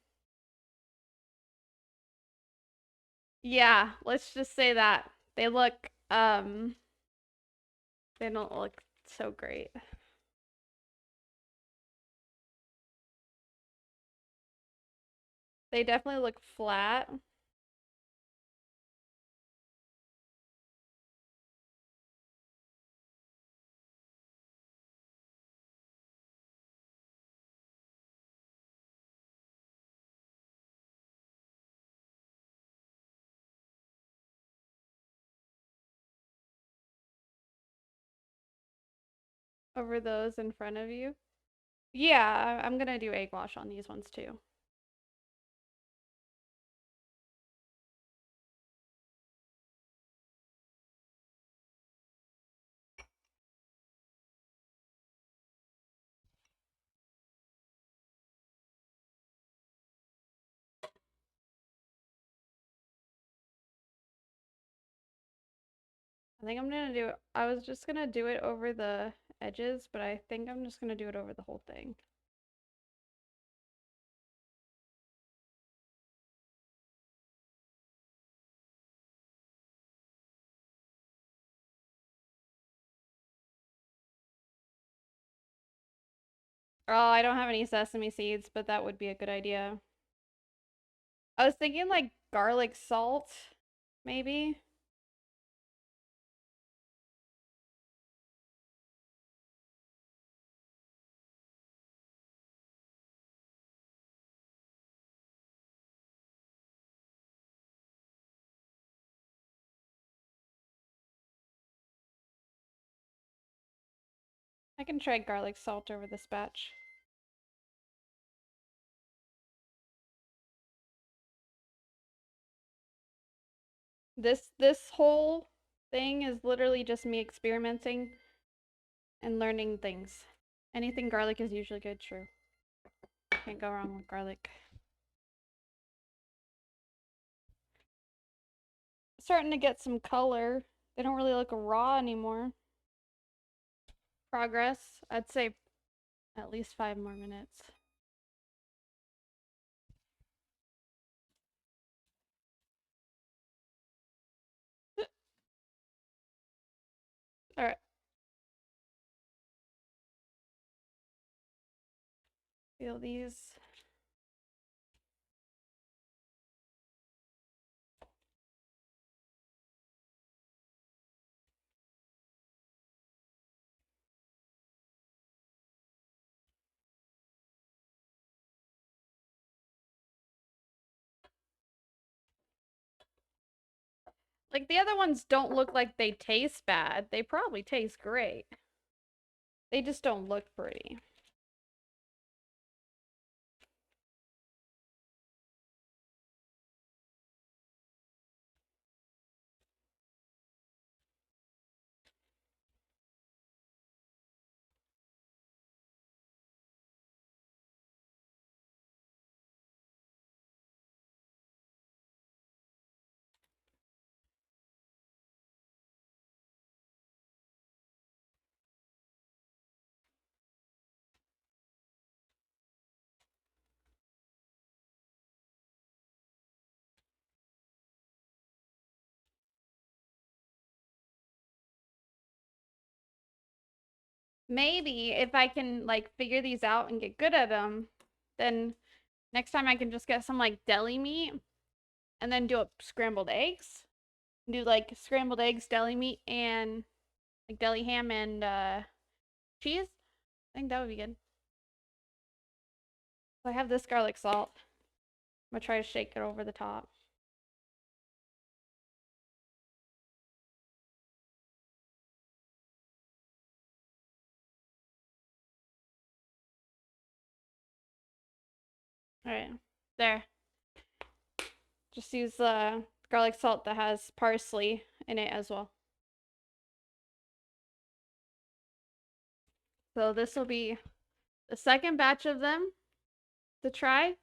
yeah, let's just say that. They look, they don't look so great. They definitely look flat. Over those in front of you. Yeah, I'm gonna do egg wash on these ones too. I think I'm gonna do it. I was just gonna do it over the edges, but I think I'm just gonna do it over the whole thing. Oh, I don't have any sesame seeds, but that would be a good idea. I was thinking like garlic salt, maybe. I can try garlic salt over this batch. This whole thing is literally just me experimenting and learning things. Anything garlic is usually good, true. Can't go wrong with garlic. Starting to get some color. They don't really look raw anymore. Progress. I'd say at least 5 more minutes. All right. Feel these. Like, the other ones don't look like they taste bad. They probably taste great. They just don't look pretty. Maybe if I can like figure these out and get good at them, then next time I can just get some like deli meat and then do up scrambled eggs. Do like scrambled eggs, deli meat, and like deli ham and cheese. I think that would be good. So I have this garlic salt. I'm gonna try to shake it over the top. All right, there. Just use garlic salt that has parsley in it as well. So this will be the second batch of them to try.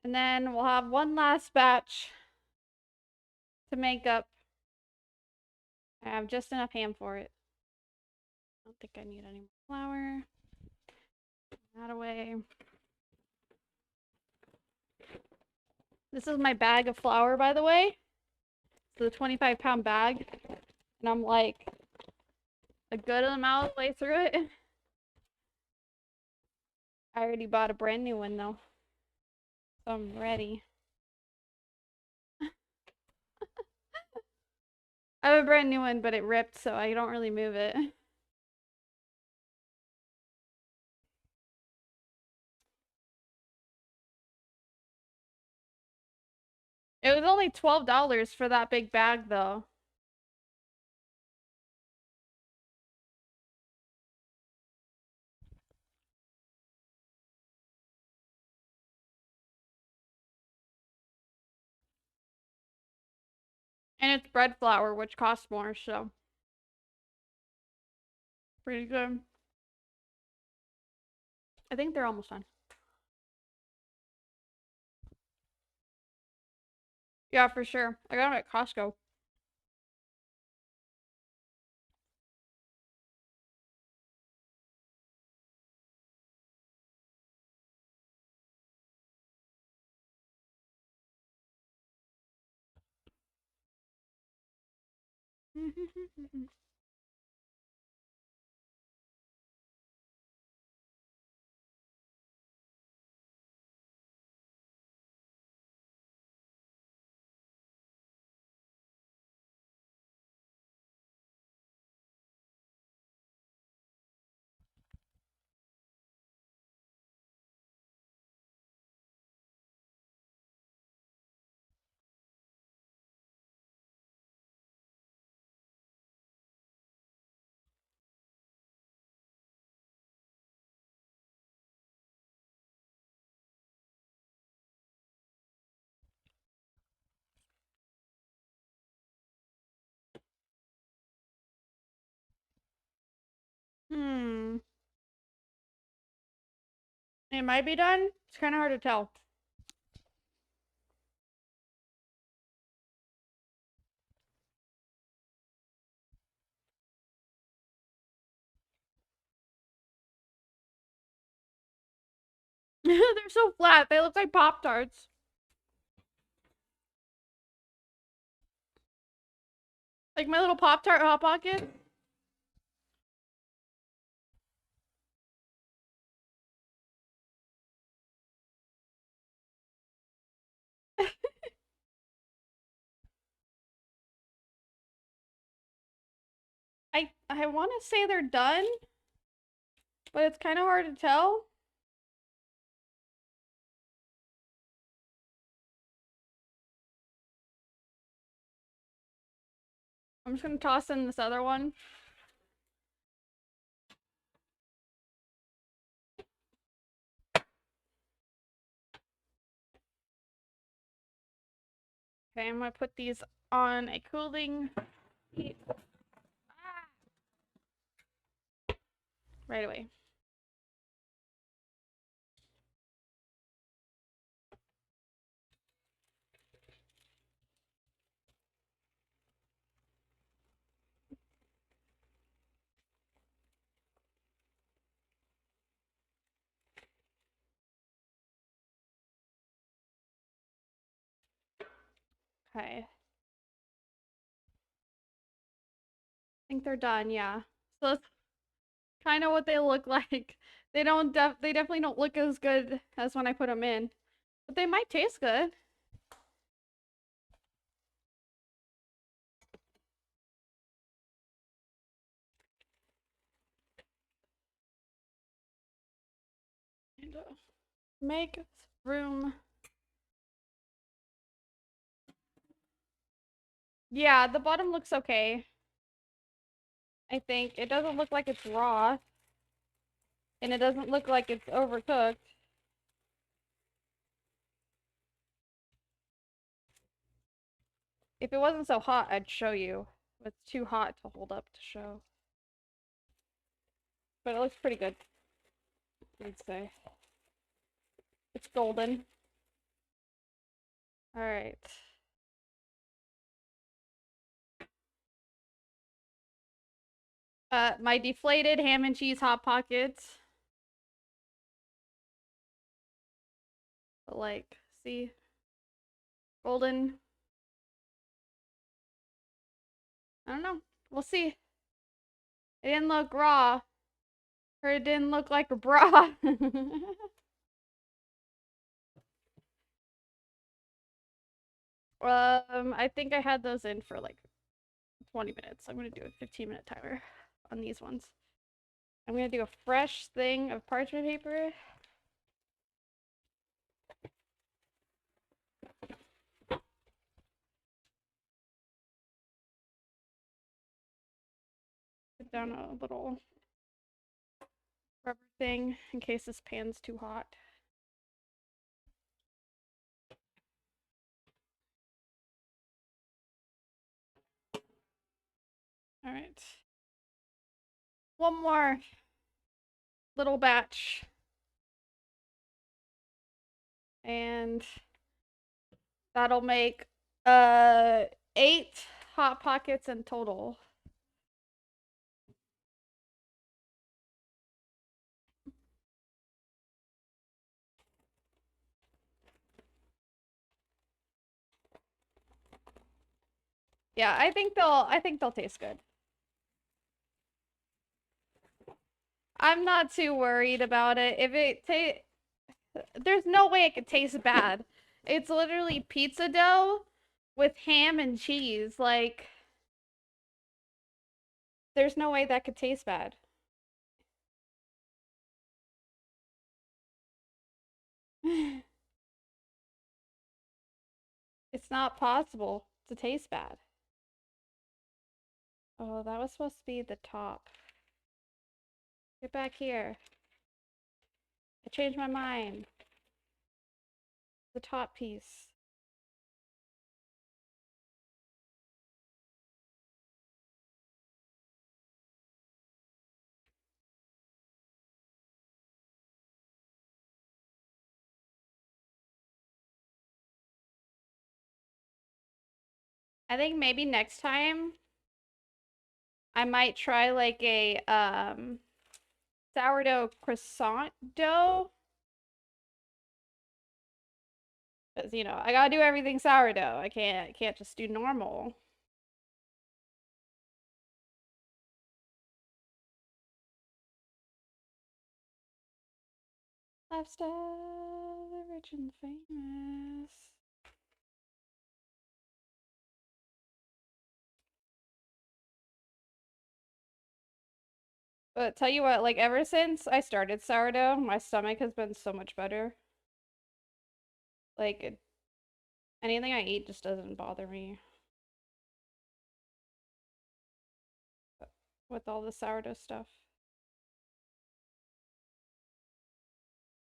And then we'll have one last batch to make up. I have just enough ham for it. I don't think I need any more flour. That away. This is my bag of flour, by the way. It's the 25-pound bag. And I'm like a good amount of the way through it. I already bought a brand new one though. So I'm ready. I have a brand new one, but it ripped, so I don't really move it. It was only $12 for that big bag though. And it's bread flour, which costs more, so pretty good. I think they're almost done. Yeah, for sure. I got them at Costco. Hmm. It might be done. It's kind of hard to tell. They're so flat. They look like Pop-Tarts. Like my little Pop-Tart Hot Pocket. I want to say they're done, but it's kind of hard to tell. I'm just gonna toss in this other one. Okay, I'm gonna put these on a cooling heat. Right away. Okay. I think they're done, yeah. So that's kind of what they look like. They definitely don't look as good as when I put them in. But they might taste good. And, make room. Yeah, the bottom looks okay. I think it doesn't look like it's raw. And it doesn't look like it's overcooked. If it wasn't so hot, I'd show you. It's too hot to hold up to show. But it looks pretty good, I'd say. It's golden. Alright. My deflated ham and cheese Hot Pockets. But like, see? Golden. I don't know. We'll see. It didn't look raw. Or it didn't look like a bra. I think I had those in for like 20 minutes. I'm gonna do a 15-minute timer on these ones. I'm gonna do a fresh thing of parchment paper. Put down a little rubber thing in case this pan's too hot. All right. One more little batch. And that'll make 8 Hot Pockets in total. Yeah, I think they'll taste good. I'm not too worried about it. If it there's no way it could taste bad. It's literally pizza dough with ham and cheese. Like, there's no way that could taste bad. It's not possible to taste bad. Oh, that was supposed to be the top. Get back here. I changed my mind. The top piece. I think maybe next time I might try like a sourdough croissant dough Because, you know, I gotta do everything sourdough. I can't just do normal. Lifestyle, the rich and famous. But tell you what, like ever since I started sourdough, my stomach has been so much better. Like anything I eat just doesn't bother me with all the sourdough stuff.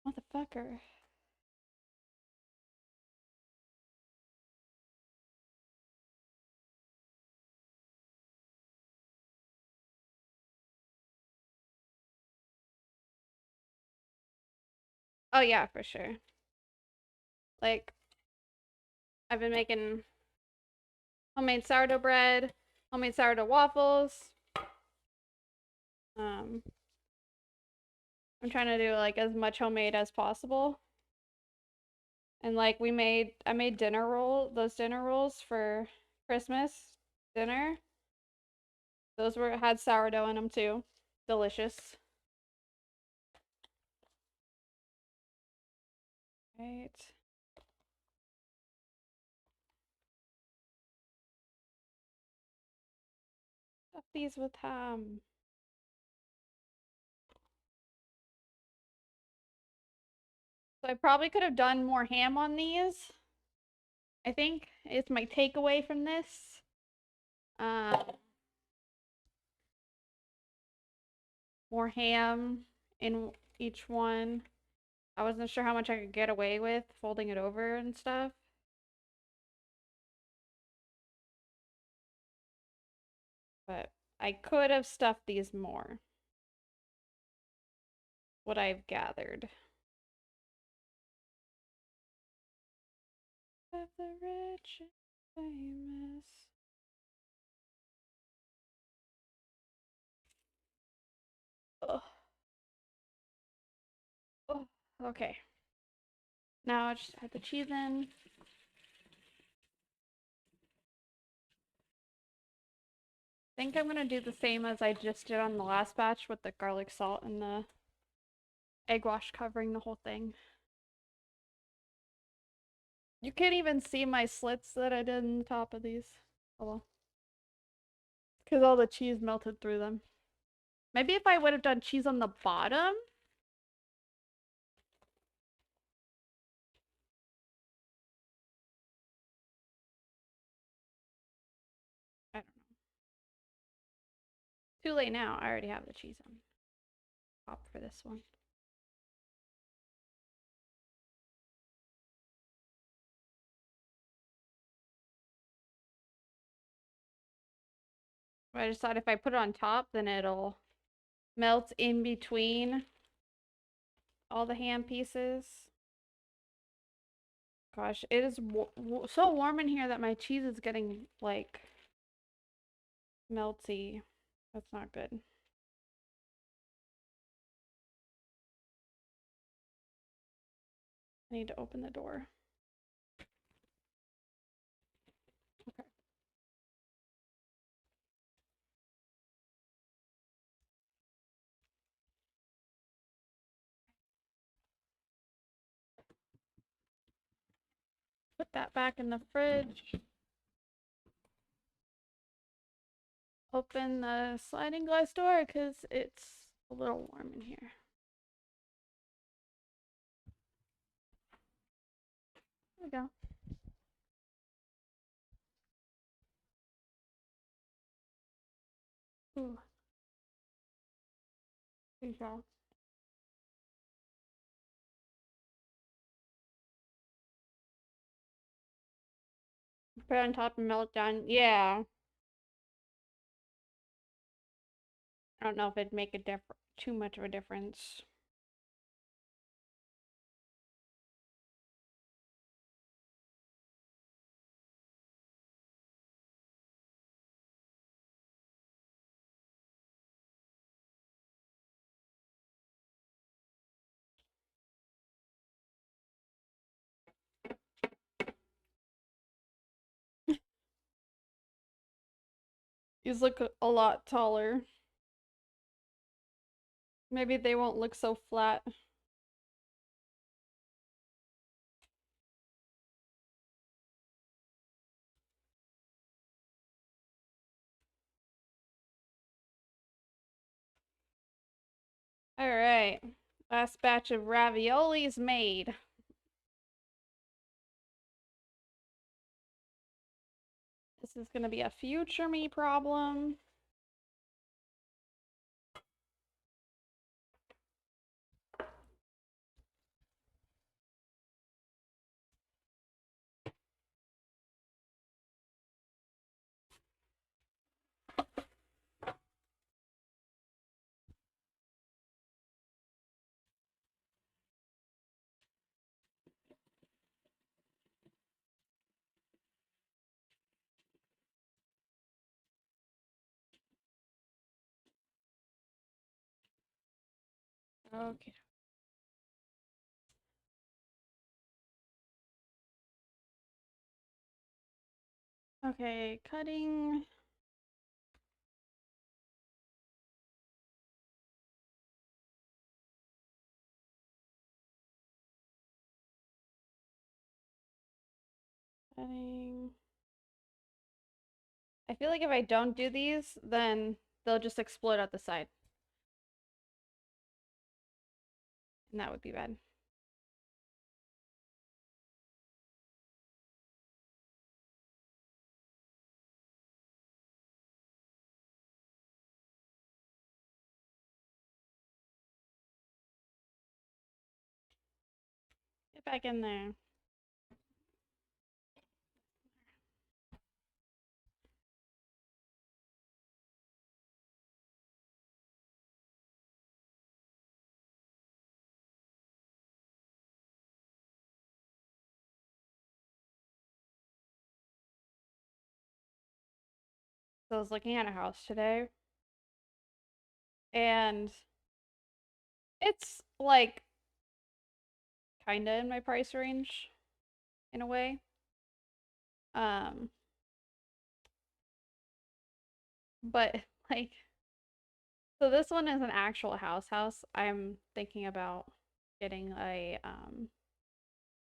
Motherfucker. Oh yeah, for sure. Like I've been making homemade sourdough bread, homemade sourdough waffles. Um, I'm trying to do like as much homemade as possible. And like I made those dinner rolls for Christmas dinner. Those had sourdough in them too. Delicious. Right. Stuff these with ham. So I probably could have done more ham on these. I think it's my takeaway from this. More ham in each one. I wasn't sure how much I could get away with folding it over and stuff. But I could have stuffed these more. What I've gathered. Of the rich and famous. Ugh. Oh, okay. Now I just add the cheese in. I think I'm gonna do the same as I just did on the last batch with the garlic salt and the egg wash covering the whole thing. You can't even see my slits that I did in the top of these. Oh well. Because all the cheese melted through them. Maybe if I would have done cheese on the bottom. I don't know. Too late now. I already have the cheese on top for this one. But I just thought if I put it on top, then it'll melt in between all the ham pieces. Gosh, it is so warm in here that my cheese is getting like melty. That's not good. I need to open the door. Okay. Put that back in the fridge. Open the sliding glass door because it's a little warm in here. There we go. Ooh. There you go. Put it on top and melt down. Yeah. I don't know if it'd make a too much of a difference. These look a lot taller. Maybe they won't look so flat. Alright. Last batch of raviolis made. This is gonna be a future me problem. Okay. Okay, cutting. Cutting. I feel like if I don't do these, then they'll just explode out the side. And that would be bad. Get back in there. So I was looking at a house today, and it's like kinda in my price range in a way. Um, but like, so this one is an actual house. I'm thinking about getting a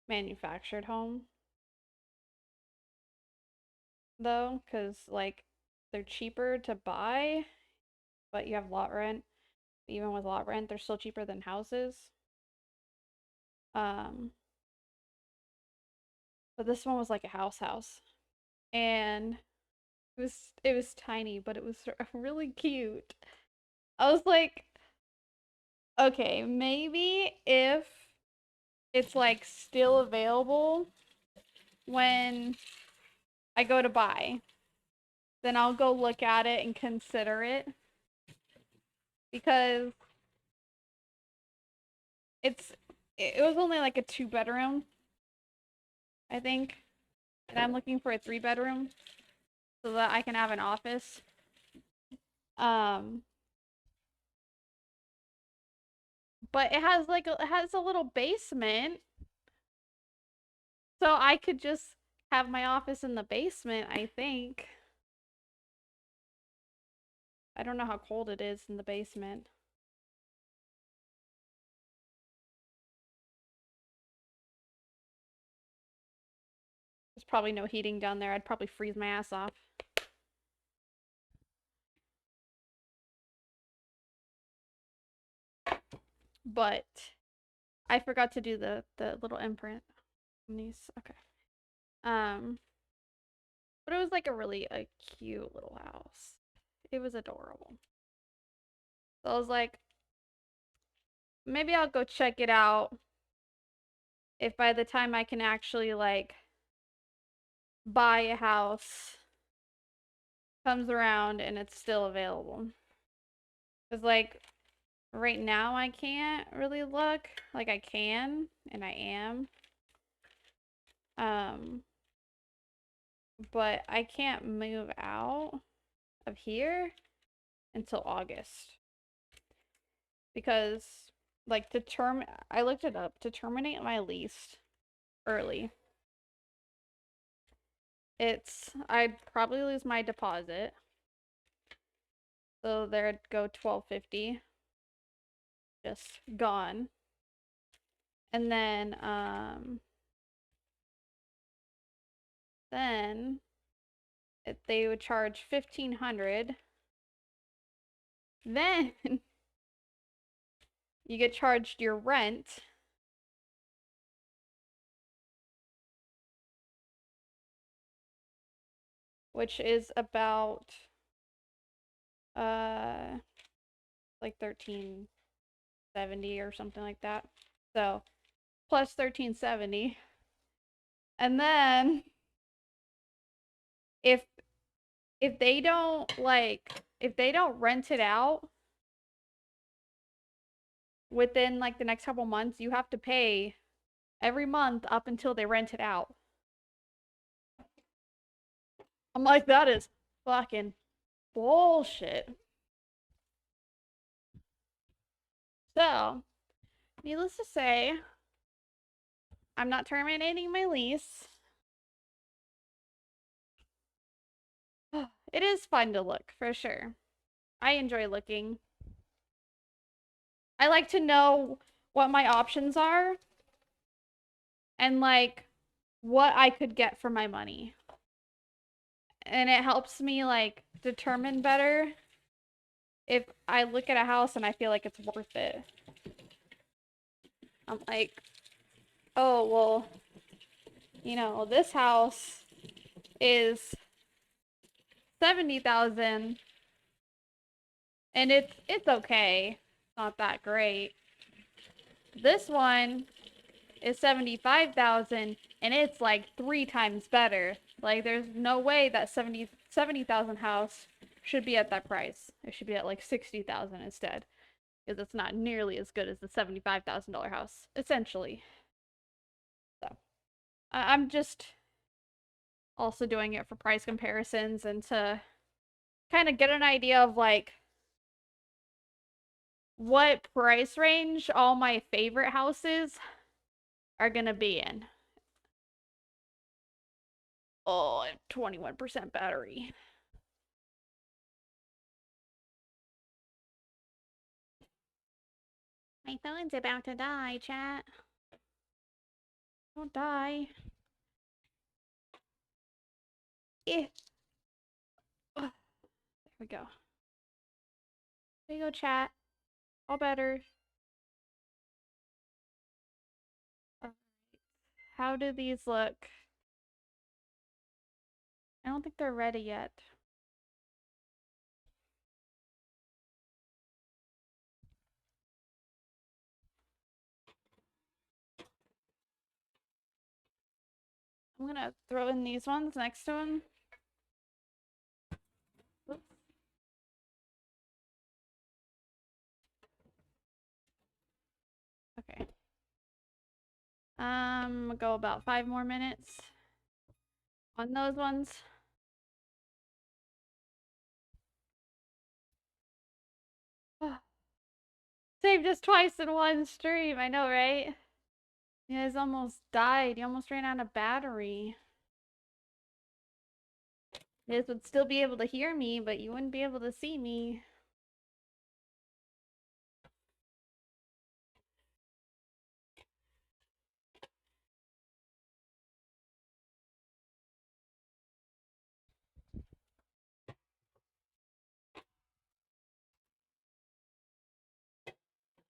manufactured home though, because like they're cheaper to buy, but you have lot rent. Even with lot rent, they're still cheaper than houses. Um, but this one was like a house, and it was tiny, but it was really cute. I was like, okay, maybe if it's like still available when I go to buy, then I'll go look at it and consider it because it was only like a 2 bedroom, I think, and I'm looking for a 3 bedroom so that I can have an office. Um, but it has a little basement, so I could just have my office in the basement, I think. I don't know how cold it is in the basement. There's probably no heating down there. I'd probably freeze my ass off. But I forgot to do the little imprint on these. Okay. Um, but it was like a cute little house. It was adorable. So I was like, maybe I'll go check it out if by the time I can actually like buy a house comes around and it's still available. Cause like right now I can't really look. Like I can and I am. Um, but I can't move out of here until August. Because like I looked it up to terminate my lease early. I'd probably lose my deposit. So there'd go 1250. Just gone. And then they would charge 1500. Then you get charged your rent, which is about like 1370 or something like that. So plus 1370. And then if they don't rent it out within like the next couple months, you have to pay every month up until they rent it out. I'm like, that is fucking bullshit. So, needless to say, I'm not terminating my lease. It is fun to look, for sure. I enjoy looking. I like to know what my options are and like what I could get for my money. And it helps me like determine better if I look at a house and I feel like it's worth it. I'm like, oh, well, you know, this house is 70,000 and it's okay. It's not that great. This one is 75,000 and it's like 3 times better. Like there's no way that 70,000 house should be at that price. It should be at like 60,000 instead, because it's not nearly as good as the $75,000 house, essentially. So I'm just also doing it for price comparisons and to kind of get an idea of like what price range all my favorite houses are gonna be in. Oh, I have 21% battery. My phone's about to die, chat. Don't die. Eh. There we go. There you go, chat. All better. How do these look? I don't think they're ready yet. I'm gonna throw in these ones next to them. Oops. Okay. Go about 5 more minutes on those ones. Saved us twice in one stream. I know, right? You guys almost died. You almost ran out of battery. You guys would still be able to hear me, but you wouldn't be able to see me.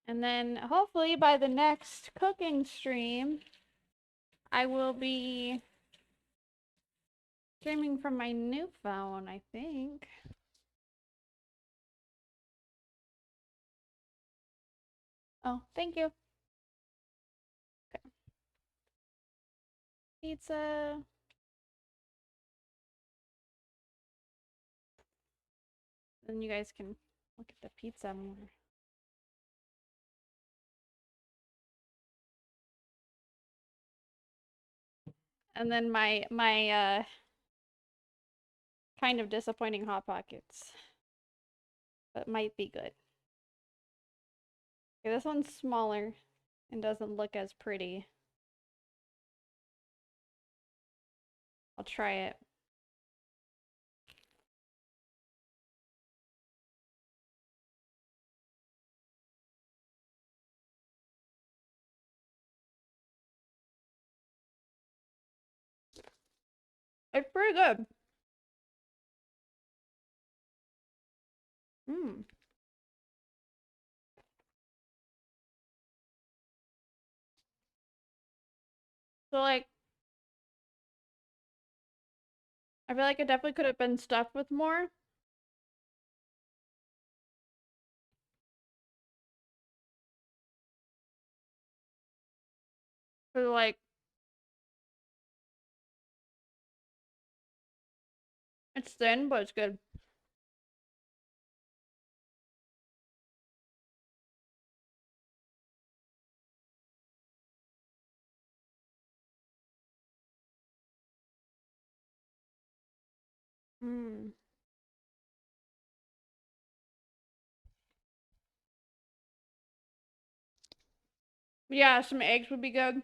And then hopefully by the next cooking stream, I will be streaming from my new phone, I think. Oh, thank you. Okay. Pizza. Then you guys can look at the pizza more. And then my kind of disappointing Hot Pockets, but might be good. Okay, this one's smaller and doesn't look as pretty. I'll try it. It's pretty good. Mmm. So like, I feel like it definitely could have been stuffed with more. But like, it's thin, but it's good. Mmm. Yeah, some eggs would be good.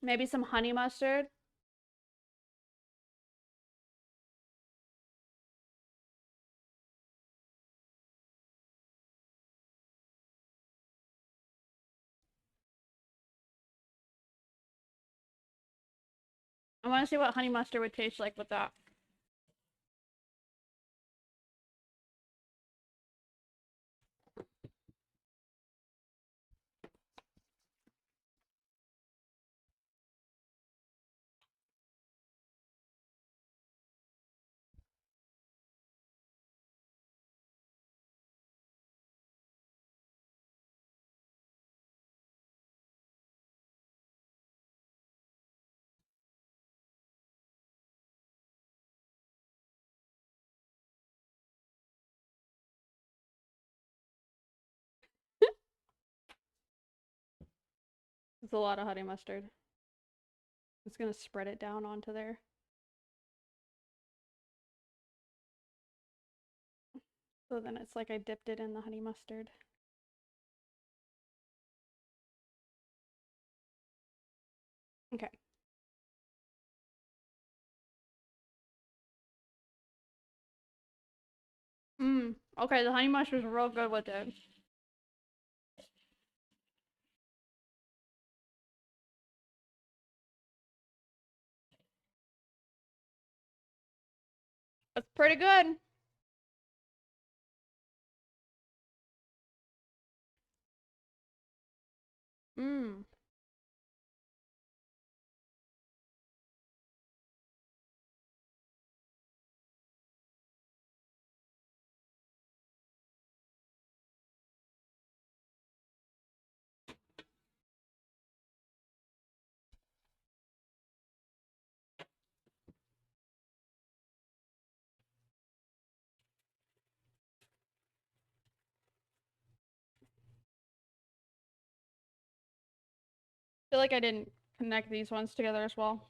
Maybe some honey mustard. I want to see what honey mustard would taste like with that. It's a lot of honey mustard. It's gonna spread it down onto there. So then it's like I dipped it in the honey mustard. Okay. Mmm. Okay, the honey mustard's real good with it. It's pretty good. Mmm. I feel like I didn't connect these ones together as well.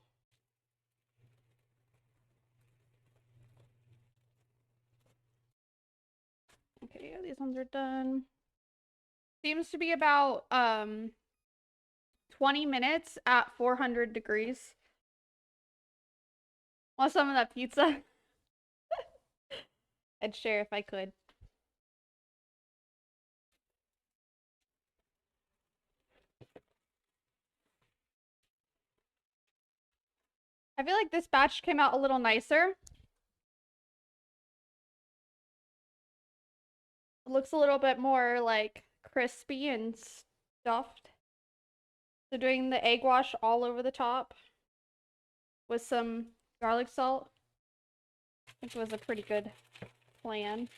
Okay, yeah, these ones are done. Seems to be about 20 minutes at 400 degrees. Want some of that pizza? I'd share if I could. I feel like this batch came out a little nicer. It looks a little bit more like crispy and stuffed. So doing the egg wash all over the top with some garlic salt, I think it was a pretty good plan.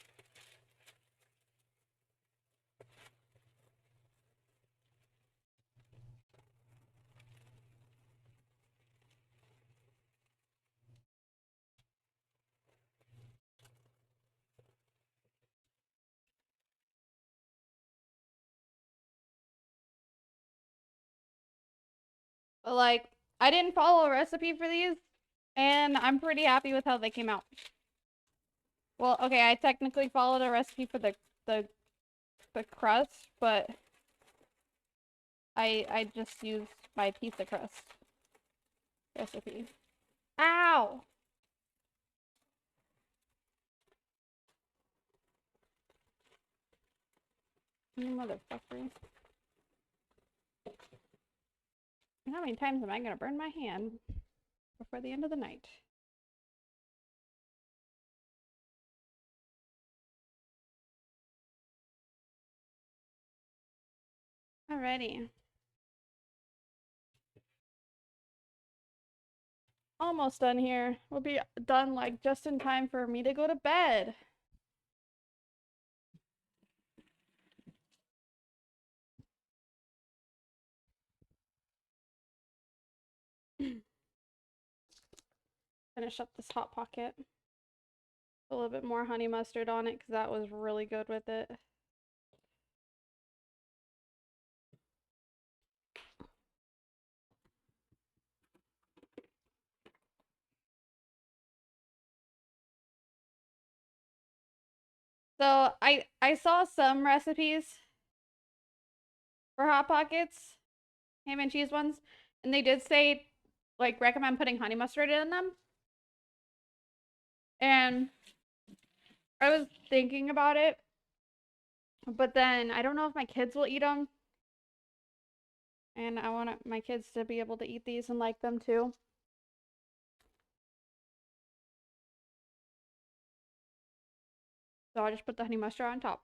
But like, I didn't follow a recipe for these, and I'm pretty happy with how they came out. Well, okay, I technically followed a recipe for the crust, but I just used my pizza crust recipe. Ow! You motherfucker. How many times am I gonna burn my hand before the end of the night? Alrighty. Almost done here. We'll be done like just in time for me to go to bed. Finish up this Hot Pocket. A little bit more honey mustard on it because that was really good with it. So I saw some recipes for Hot Pockets, ham and cheese ones, and they did say like recommend putting honey mustard in them. And I was thinking about it, but then I don't know if my kids will eat them. And I want my kids to be able to eat these and like them too. So I'll just put the honey mustard on top.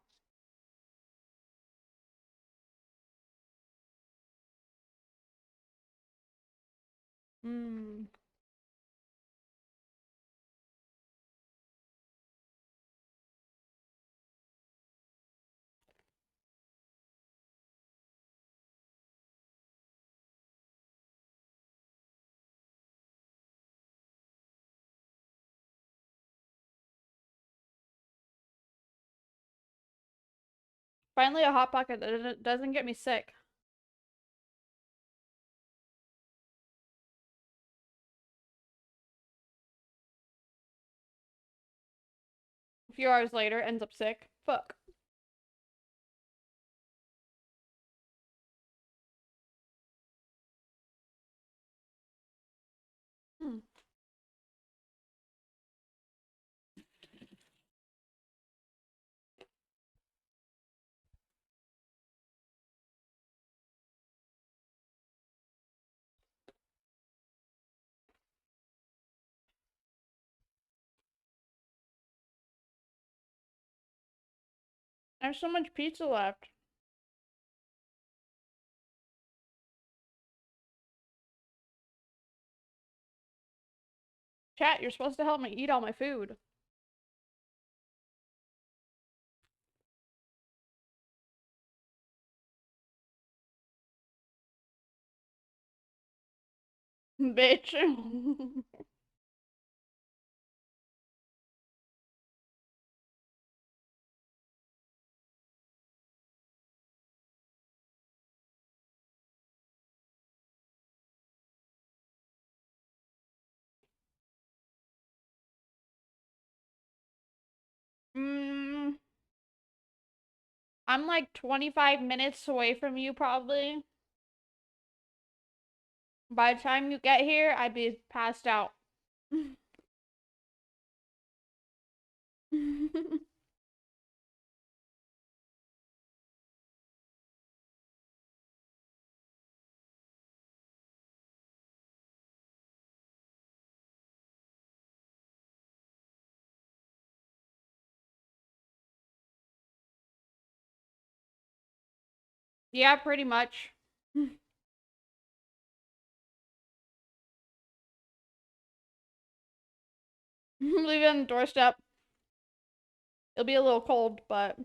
Mmm. Finally, a Hot Pocket that doesn't get me sick. A few hours later, ends up sick. Fuck. Hmm. There's so much pizza left. Chat, you're supposed to help me eat all my food. Bitch. Mmm. I'm like 25 minutes away from you, probably. By the time you get here, I'd be passed out. Yeah, pretty much. Leave it on the doorstep. It'll be a little cold, but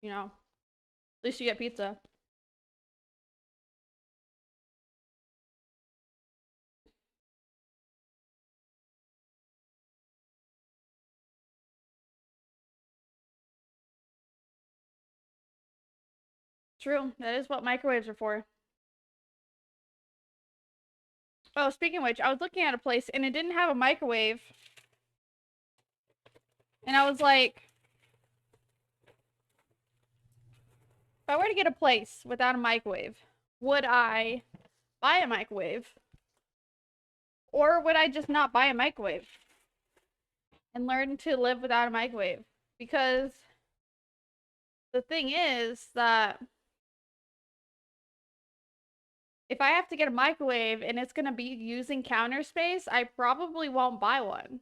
you know, at least you get pizza. True, that is what microwaves are for. Oh, speaking of which, I was looking at a place and it didn't have a microwave. And I was like, if I were to get a place without a microwave, would I buy a microwave? Or would I just not buy a microwave and learn to live without a microwave? Because the thing is that if I have to get a microwave and it's gonna be using counter space, I probably won't buy one.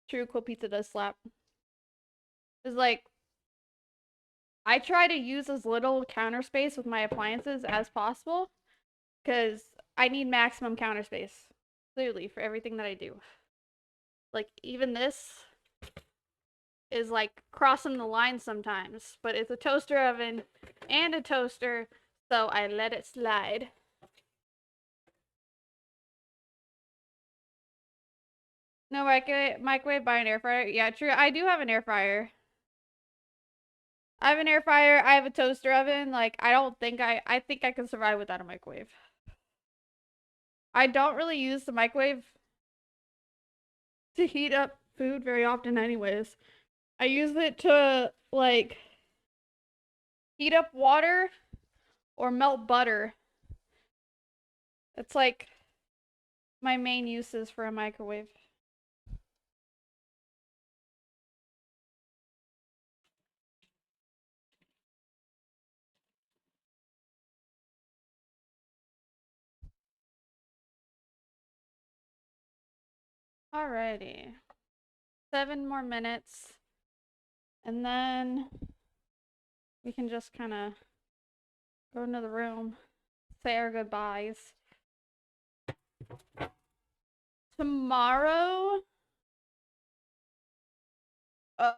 True, Cool Pizza does slap. It's like I try to use as little counter space with my appliances as possible because I need maximum counter space, clearly, for everything that I do. Like, even this is like crossing the line sometimes, but it's a toaster oven and a toaster, so I let it slide. No microwave by an air fryer. Yeah, true. I do have an air fryer. I have an air fryer. I have a toaster oven. Like, I think I can survive without a microwave. I don't really use the microwave to heat up food very often anyways. I use it to like heat up water or melt butter. It's like my main uses for a microwave. Alrighty. 7 more minutes. And then we can just kind of go into the room, say our goodbyes. Tomorrow, I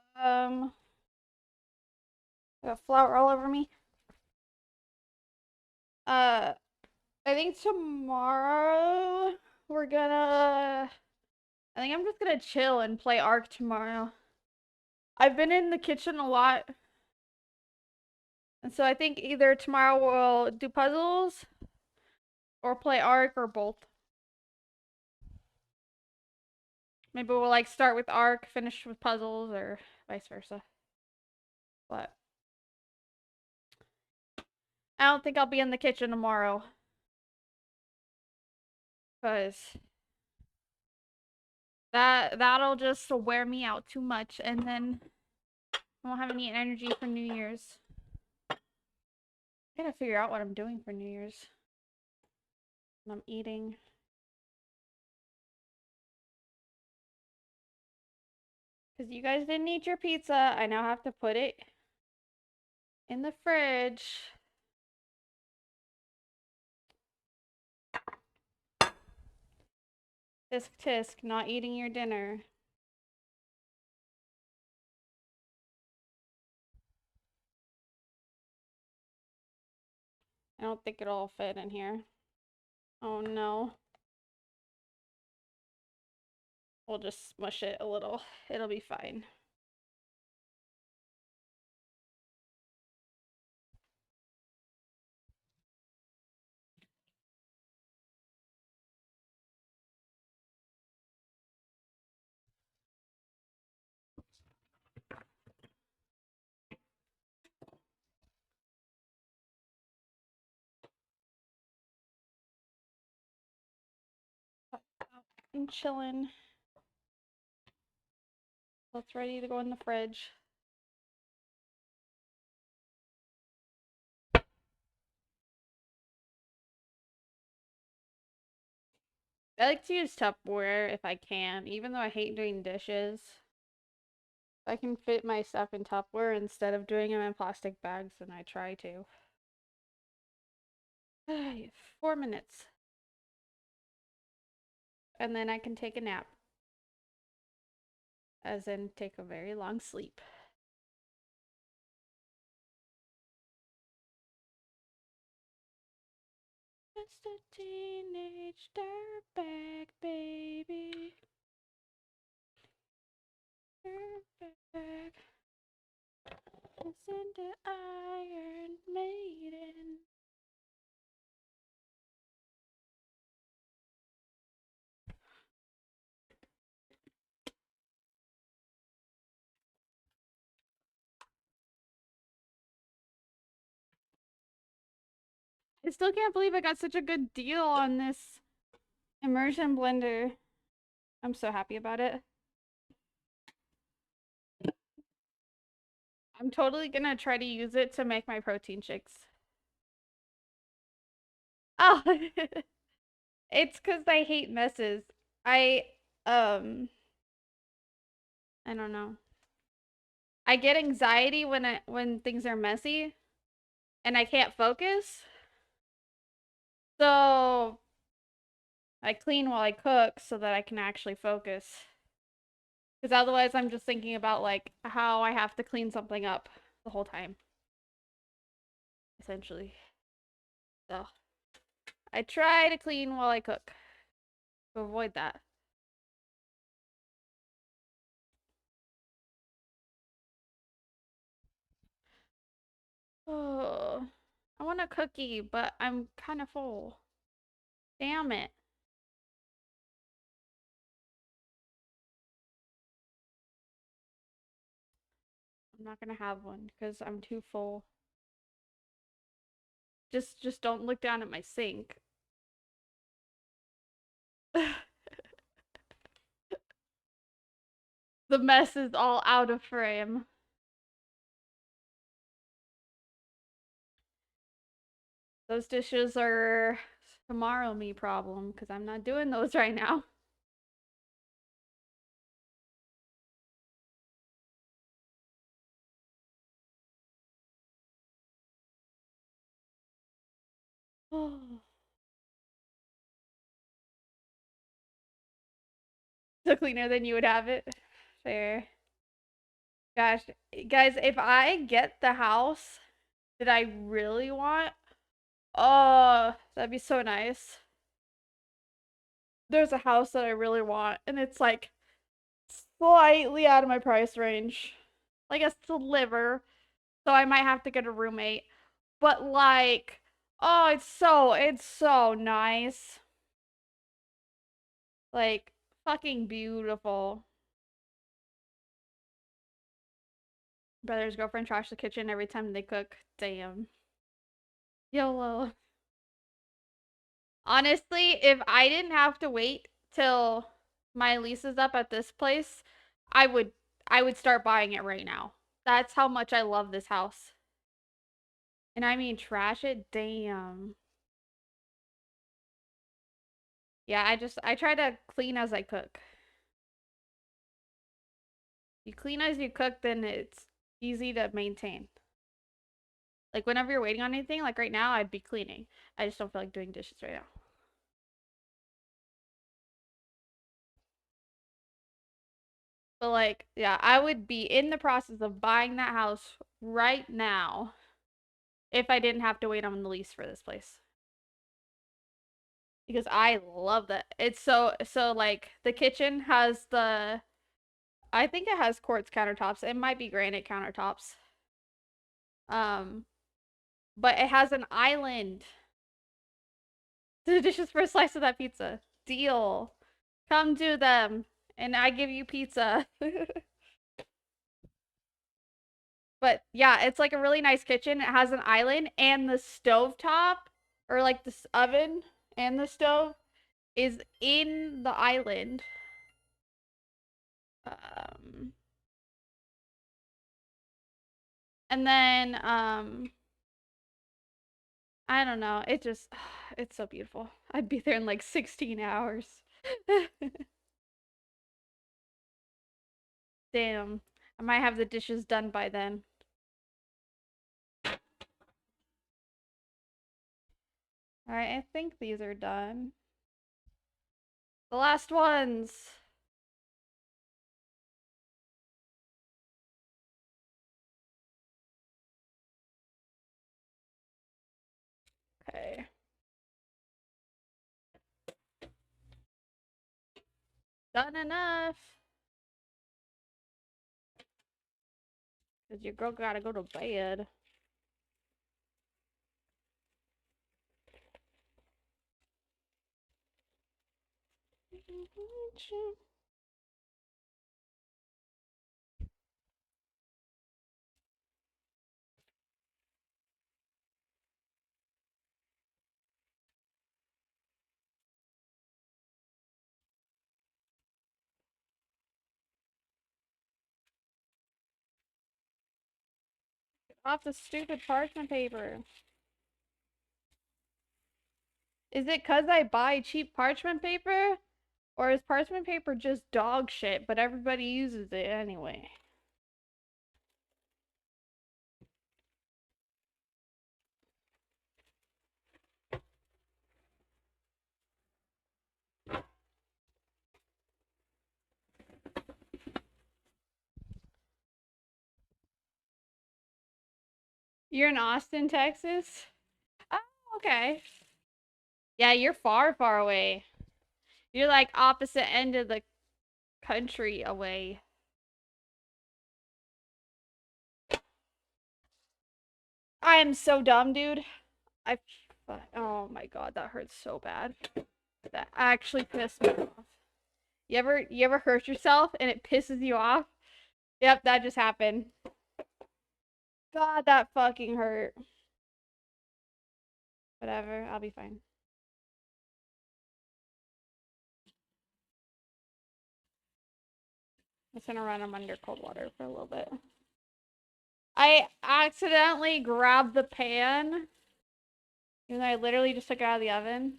got flour all over me. I think tomorrow I think I'm just gonna chill and play Ark tomorrow. I've been in the kitchen a lot. And so I think either tomorrow we'll do puzzles or play Ark or both. Maybe we'll like start with Ark, finish with puzzles, or vice versa. But I don't think I'll be in the kitchen tomorrow. Because that'll just wear me out too much, and then I won't have any energy for New Year's. I gotta figure out what I'm doing for New Year's. What I'm eating. Because you guys didn't eat your pizza, I now have to put it in the fridge. Tisk tisk, not eating your dinner. I don't think it'll fit in here. Oh no. We'll just smush it a little. It'll be fine. I'm chilling. So it's ready to go in the fridge. I like to use Tupperware if I can, even though I hate doing dishes. If I can fit my stuff in Tupperware instead of doing them in plastic bags, then I try to. 4 minutes. And then I can take a nap. As in, take a very long sleep. Just a teenage dirtbag, baby. Dirtbag. Listen to Iron Maiden. I still can't believe I got such a good deal on this immersion blender. I'm so happy about it. I'm totally gonna try to use it to make my protein shakes. Oh, it's because I hate messes. I, um, I don't know. I get anxiety when things are messy and I can't focus. So I clean while I cook so that I can actually focus. Because otherwise, I'm just thinking about like how I have to clean something up the whole time, essentially. So I try to clean while I cook to avoid that. Oh, I want a cookie, but I'm kind of full. Damn it. I'm not gonna have one because I'm too full. Just don't look down at my sink. The mess is all out of frame. Those dishes are tomorrow me problem because I'm not doing those right now. So cleaner than you would have it. Fair. Gosh, guys, if I get the house that I really want, oh, that'd be so nice. There's a house that I really want, and it's like slightly out of my price range. Like a sliver. So I might have to get a roommate. But like, oh, it's so nice. Like, fucking beautiful. Brother's girlfriend trash the kitchen every time they cook. Damn. YOLO. Honestly, if I didn't have to wait till my lease is up at this place, I would I would start buying it right now. That's how much I love this house. And I mean trash it, damn. Yeah, I try to clean as I cook. You clean as you cook, then it's easy to maintain. Like whenever you're waiting on anything, like right now, I'd be cleaning. I just don't feel like doing dishes right now. But like, yeah, I would be in the process of buying that house right now if I didn't have to wait on the lease for this place. Because I love that. It's so like the kitchen has the I think it has quartz countertops. It might be granite countertops. Um, but it has an island. The dishes for a slice of that pizza. Deal. Come do them, and I give you pizza. But yeah, it's like a really nice kitchen. It has an island, and the stove top, or like this oven and the stove, is in the island. Um, and then I don't know. It just it's so beautiful. I'd be there in like 16 hours. Damn. I might have the dishes done by then. All right, I think these are done. The last ones. Okay. Done enough. Cause your girl gotta go to bed. Off the stupid parchment paper. Is it because I buy cheap parchment paper? Or is parchment paper just dog shit, but everybody uses it anyway? You're in Austin, Texas? Oh, okay. Yeah, you're far, far away. You're like opposite end of the country away. I am so dumb, dude. I oh my god, that hurts so bad. That actually pissed me off. You ever hurt yourself and it pisses you off? Yep, that just happened. God, that fucking hurt. Whatever, I'll be fine. I'm just gonna run them under cold water for a little bit. I accidentally grabbed the pan. Even though I literally just took it out of the oven.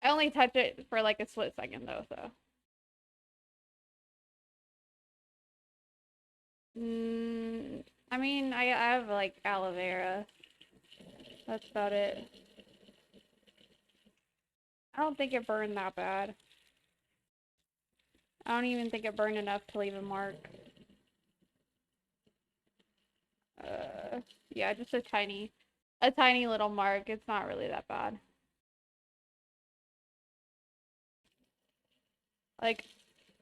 I only touched it for like a split second though, so. I mean, I have like aloe vera. That's about it. I don't think it burned that bad. I don't even think it burned enough to leave a mark. Yeah, just a tiny little mark. It's not really that bad. Like,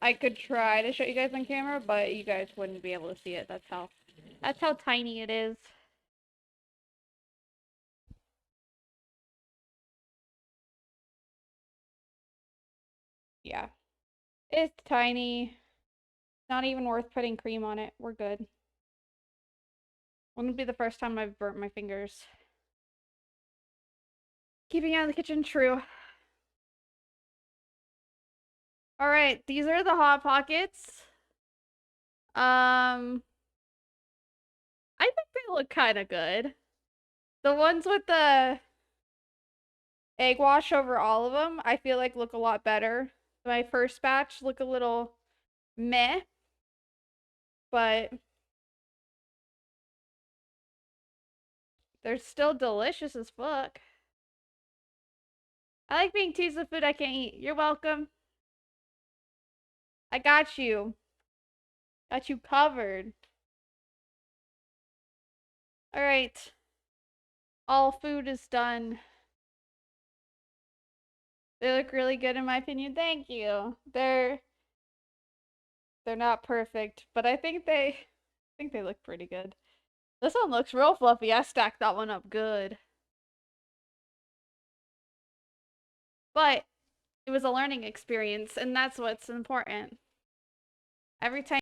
I could try to show you guys on camera, but you guys wouldn't be able to see it. That's how tiny it is. Yeah. It's tiny. Not even worth putting cream on it. We're good. Wouldn't be the first time I've burnt my fingers. Keeping out of the kitchen, true. Alright, these are the Hot Pockets. I think they look kind of good. The ones with the egg wash over all of them, I feel like look a lot better. My first batch look a little meh, but they're still delicious as fuck. I like being teased with food I can't eat. You're welcome. I got you. Got you covered. Alright. All food is done. They look really good in my opinion. Thank you. They're not perfect, but I think they look pretty good. This one looks real fluffy. I stacked that one up good. But it was a learning experience, and that's what's important. Every time